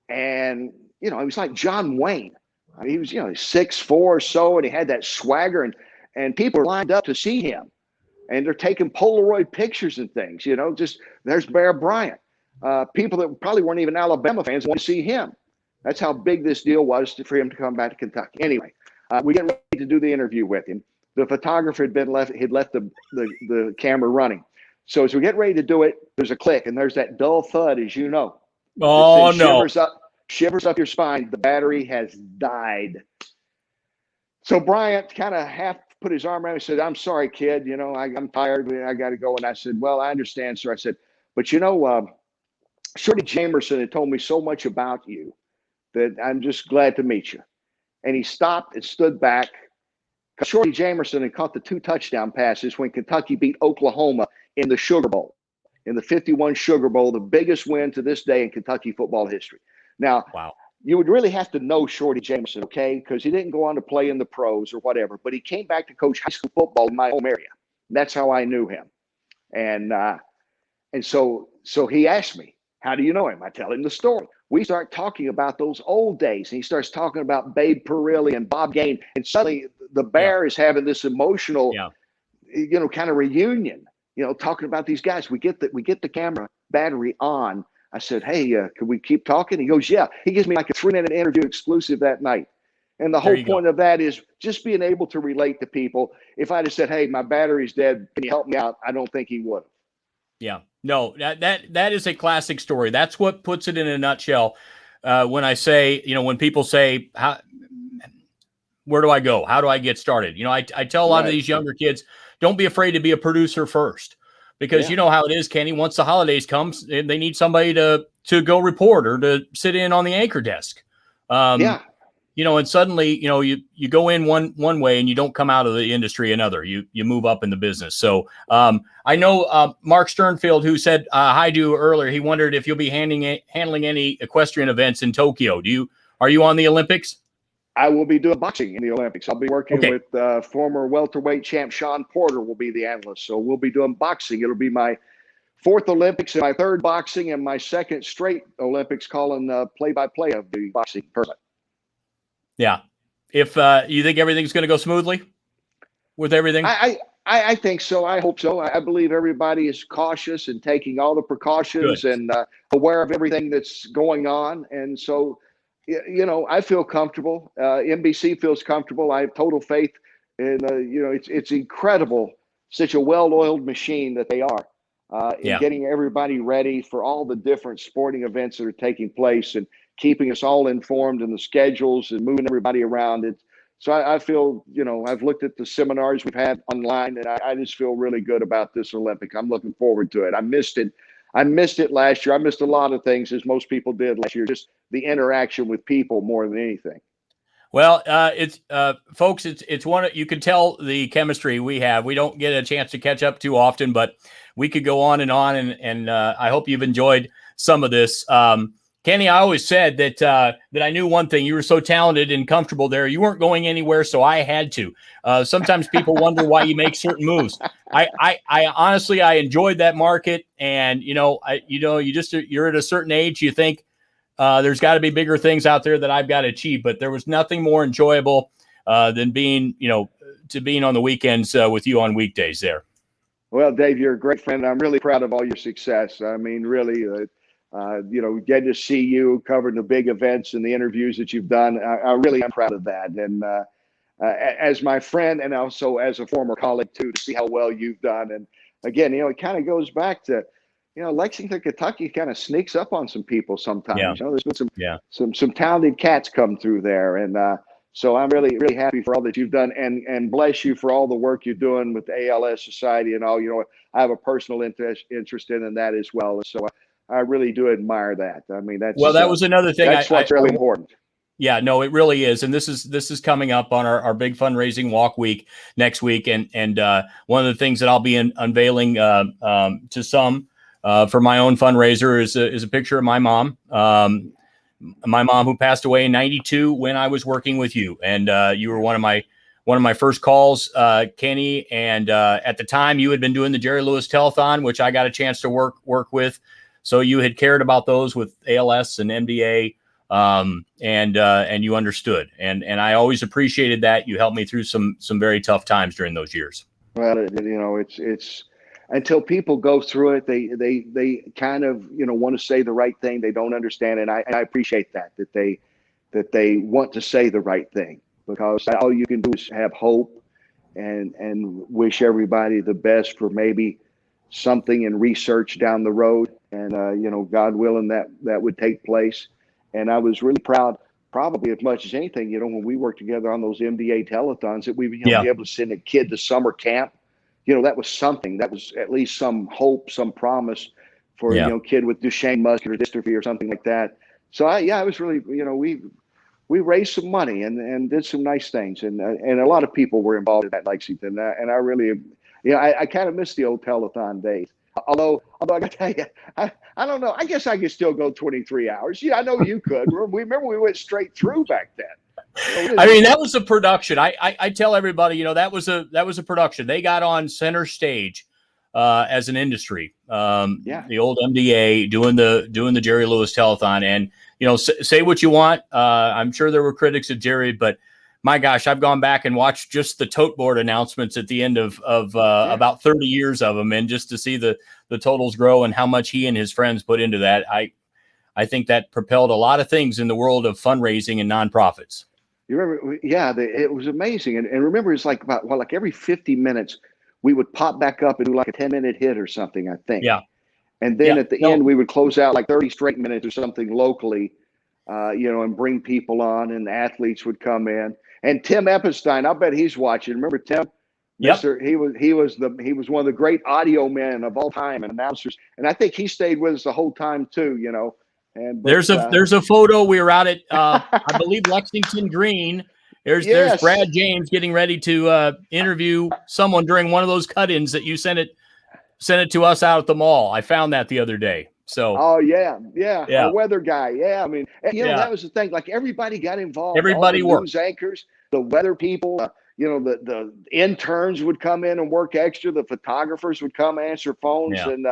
B: and he was like John Wayne. I mean, he was 6'4" or so, and he had that swagger, and people are lined up to see him. And they're taking Polaroid pictures and things, just there's Bear Bryant. People that probably weren't even Alabama fans want to see him. That's how big this deal was for him to come back to Kentucky. Anyway, we get ready to do the interview with him. The photographer had left the camera running. So as we get ready to do it, there's a click, and there's that dull thud, as you know.
A: Oh, no.
B: Shivers up your spine. The battery has died. So Bryant kind of half put his arm around me and said, "I'm sorry, kid. I'm tired. I got to go." And I said, "Well, I understand, sir." I said, "But Shorty Jamerson had told me so much about you that I'm just glad to meet you." And he stopped and stood back. Shorty Jamerson had caught the 2 touchdown passes when Kentucky beat Oklahoma in the Sugar Bowl, in the 51 Sugar Bowl, the biggest win to this day in Kentucky football history. Now,
A: wow.
B: You would really have to know Shorty Jamerson, okay, because he didn't go on to play in the pros or whatever, but he came back to coach high school football in my home area. That's how I knew him. And so he asked me, "How do you know him?" I tell him the story. We start talking about those old days, and he starts talking about Babe Perilli and Bob Gain, and suddenly the Bear is having this emotional, kind of reunion, talking about these guys. We get the camera battery on. I said, "Hey, can we keep talking?" He goes, "Yeah." He gives me like a 3-minute interview exclusive that night. And the whole point of that is just being able to relate to people. If I'd have said, "Hey, my battery's dead, can you help me out?" I don't think he would have.
A: Yeah, no, that is a classic story. That's what puts it in a nutshell. When I say, when people say, "Where do I go? How do I get started?" I tell a lot of these younger kids, don't be afraid to be a producer first. Because you know how it is, Kenny. Once the holidays comes, they need somebody to go report or to sit in on the anchor desk. And suddenly, you go in one way and you don't come out of the industry another. You move up in the business. So I know Mark Sternfield, who said hi to earlier, he wondered if you'll be handling any equestrian events in Tokyo. Are you on the Olympics?
B: I will be doing boxing in the Olympics. I'll be working with former welterweight champ Sean Porter will be the analyst. So we'll be doing boxing. It'll be my 4th Olympics and my 3rd boxing and my 2nd straight Olympics calling play-by-play of the boxing tournament.
A: Yeah. If you think everything's going to go smoothly with everything?
B: I think so. I hope so. I believe everybody is cautious and taking all the precautions and aware of everything that's going on. And so, I feel comfortable. NBC feels comfortable. I have total faith in, it's incredible, such a well-oiled machine that they are in getting everybody ready for all the different sporting events that are taking place and keeping us all informed in the schedules and moving everybody around. So I feel, I've looked at the seminars we've had online, and I just feel really good about this Olympic. I'm looking forward to it. I missed it last year. I missed a lot of things, as most people did last year, just the interaction with people more than anything.
A: Well, it's folks, it's one you can tell the chemistry we have. We don't get a chance to catch up too often, but we could go on, and I hope you've enjoyed some of this. Kenny, I always said that I knew one thing: you were so talented and comfortable there, you weren't going anywhere, so I had to. Sometimes people wonder why you make certain moves. I honestly, I enjoyed that market, and you're at a certain age, you think. There's got to be bigger things out there that I've got to achieve, but there was nothing more enjoyable than being on the weekends with you on weekdays there.
B: Well, Dave, you're a great friend. I'm really proud of all your success. I mean, really, getting to see you covering the big events and the interviews that you've done. I really am proud of that. And as my friend and also as a former colleague too, to see how well you've done. And again, it kind of goes back to, Lexington, Kentucky kind of sneaks up on some people sometimes.
A: Yeah.
B: There's been some talented cats come through there. And so I'm really, really happy for all that you've done, and bless you for all the work you're doing with the ALS Society and all. I have a personal interest in that as well. So I really do admire that. I mean, that
A: was another thing.
B: That's what's really important.
A: Yeah, no, it really is. And this is coming up on our big fundraising walk week next week. And one of the things that I'll be unveiling to some for my own fundraiser is a picture of my mom. My mom, who passed away in '92 when I was working with you, and you were one of my first calls, Kenny. And at the time, you had been doing the Jerry Lewis Telethon, which I got a chance to work with. So you had cared about those with ALS and MDA, and you understood. And I always appreciated that. You helped me through some very tough times during those years.
B: Well, it's until people go through it, they kind of want to say the right thing. They don't understand, and I appreciate that they want to say the right thing, because all you can do is have hope and wish everybody the best for maybe something in research down the road, and God willing that would take place. And I was really proud, probably as much as anything, when we worked together on those MDA telethons, that we would be able to send a kid to summer camp. That was something. That was at least some hope, some promise for a kid with Duchenne muscular dystrophy or something like that. So I was really, we raised some money and did some nice things, and a lot of people were involved in that Lexington, and I really, I kind of miss the old telethon days. Although I gotta tell you, I don't know. I guess I could still go 23 hours. Yeah, I know you could. Remember we went straight through back then.
A: I mean, that was a production. I tell everybody, that was a production. They got on center stage as an industry. The old MDA doing the Jerry Lewis Telethon, and say what you want. I'm sure there were critics of Jerry, but my gosh, I've gone back and watched just the tote board announcements at the end of about 30 years of them, and just to see the totals grow and how much he and his friends put into that. I think that propelled a lot of things in the world of fundraising and nonprofits.
B: You remember? Yeah, it was amazing. And remember, it's like like every 50 minutes, we would pop back up and do like a 10-minute hit or something, I think.
A: Yeah.
B: And then at the end, we would close out like 30 straight minutes or something locally, and bring people on, and athletes would come in. And Tim Eppenstein, I bet he's watching. Remember Tim?
A: Yep.
B: He was one of the great audio men of all time and announcers. And I think he stayed with us the whole time too, And
A: there's a photo. We were out at I believe Lexington Green. There's Brad James getting ready to interview someone during one of those cut-ins that you sent it to us out at the mall. I found that the other day. So our weather guy. Yeah, I mean, that was the thing. Like everybody got involved. Everybody
B: worked.
A: News
B: anchors, the weather people. The interns would come in and work extra. The photographers would come answer phones, and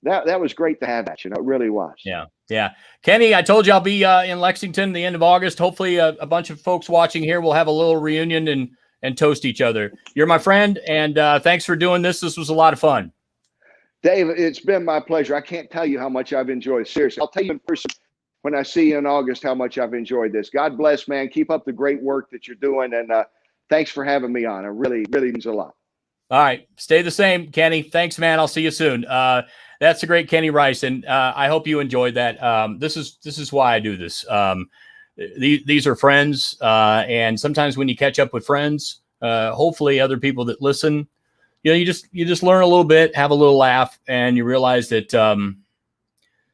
B: that was great to have that. It really was.
A: Yeah. Kenny, I told you I'll be in Lexington the end of August. Hopefully a bunch of folks watching here will have a little reunion and toast each other. You're my friend, and thanks for doing this. This was a lot of fun.
B: Dave, it's been my pleasure. I can't tell you how much I've enjoyed. Seriously, I'll tell you in person when I see you in August how much I've enjoyed this. God bless, man. Keep up the great work that you're doing, and thanks for having me on. It really, really means a lot.
A: All right. Stay the same, Kenny. Thanks, man. I'll see you soon. That's the great Kenny Rice, and I hope you enjoyed that. This is why I do this. These are friends, and sometimes when you catch up with friends, hopefully other people that listen, you just learn a little bit, have a little laugh, and you realize that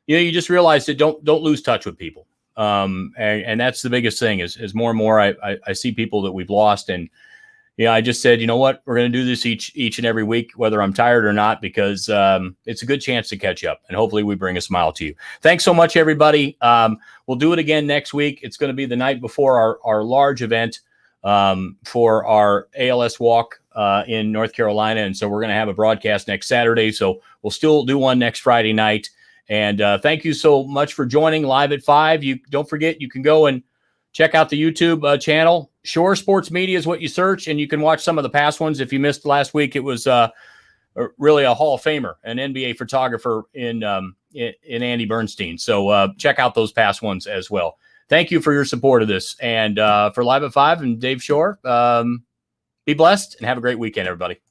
A: you just realize that don't lose touch with people. And that's the biggest thing is more and more I see people that we've lost. And, I just said, you know what, we're going to do this each and every week, whether I'm tired or not, because it's a good chance to catch up. And hopefully we bring a smile to you. Thanks so much, everybody. We'll do it again next week. It's going to be the night before our large event for our ALS walk in North Carolina. And so we're going to have a broadcast next Saturday. So we'll still do one next Friday night. And thank you so much for joining live at 5. You don't forget, you can go and check out the YouTube channel. Shore Sports Media is what you search, and you can watch some of the past ones. If you missed last week, it was really a Hall of Famer, an NBA photographer in Andy Bernstein. So check out those past ones as well. Thank you for your support of this. And for Live at 5 and Dave Shore, be blessed and have a great weekend, everybody.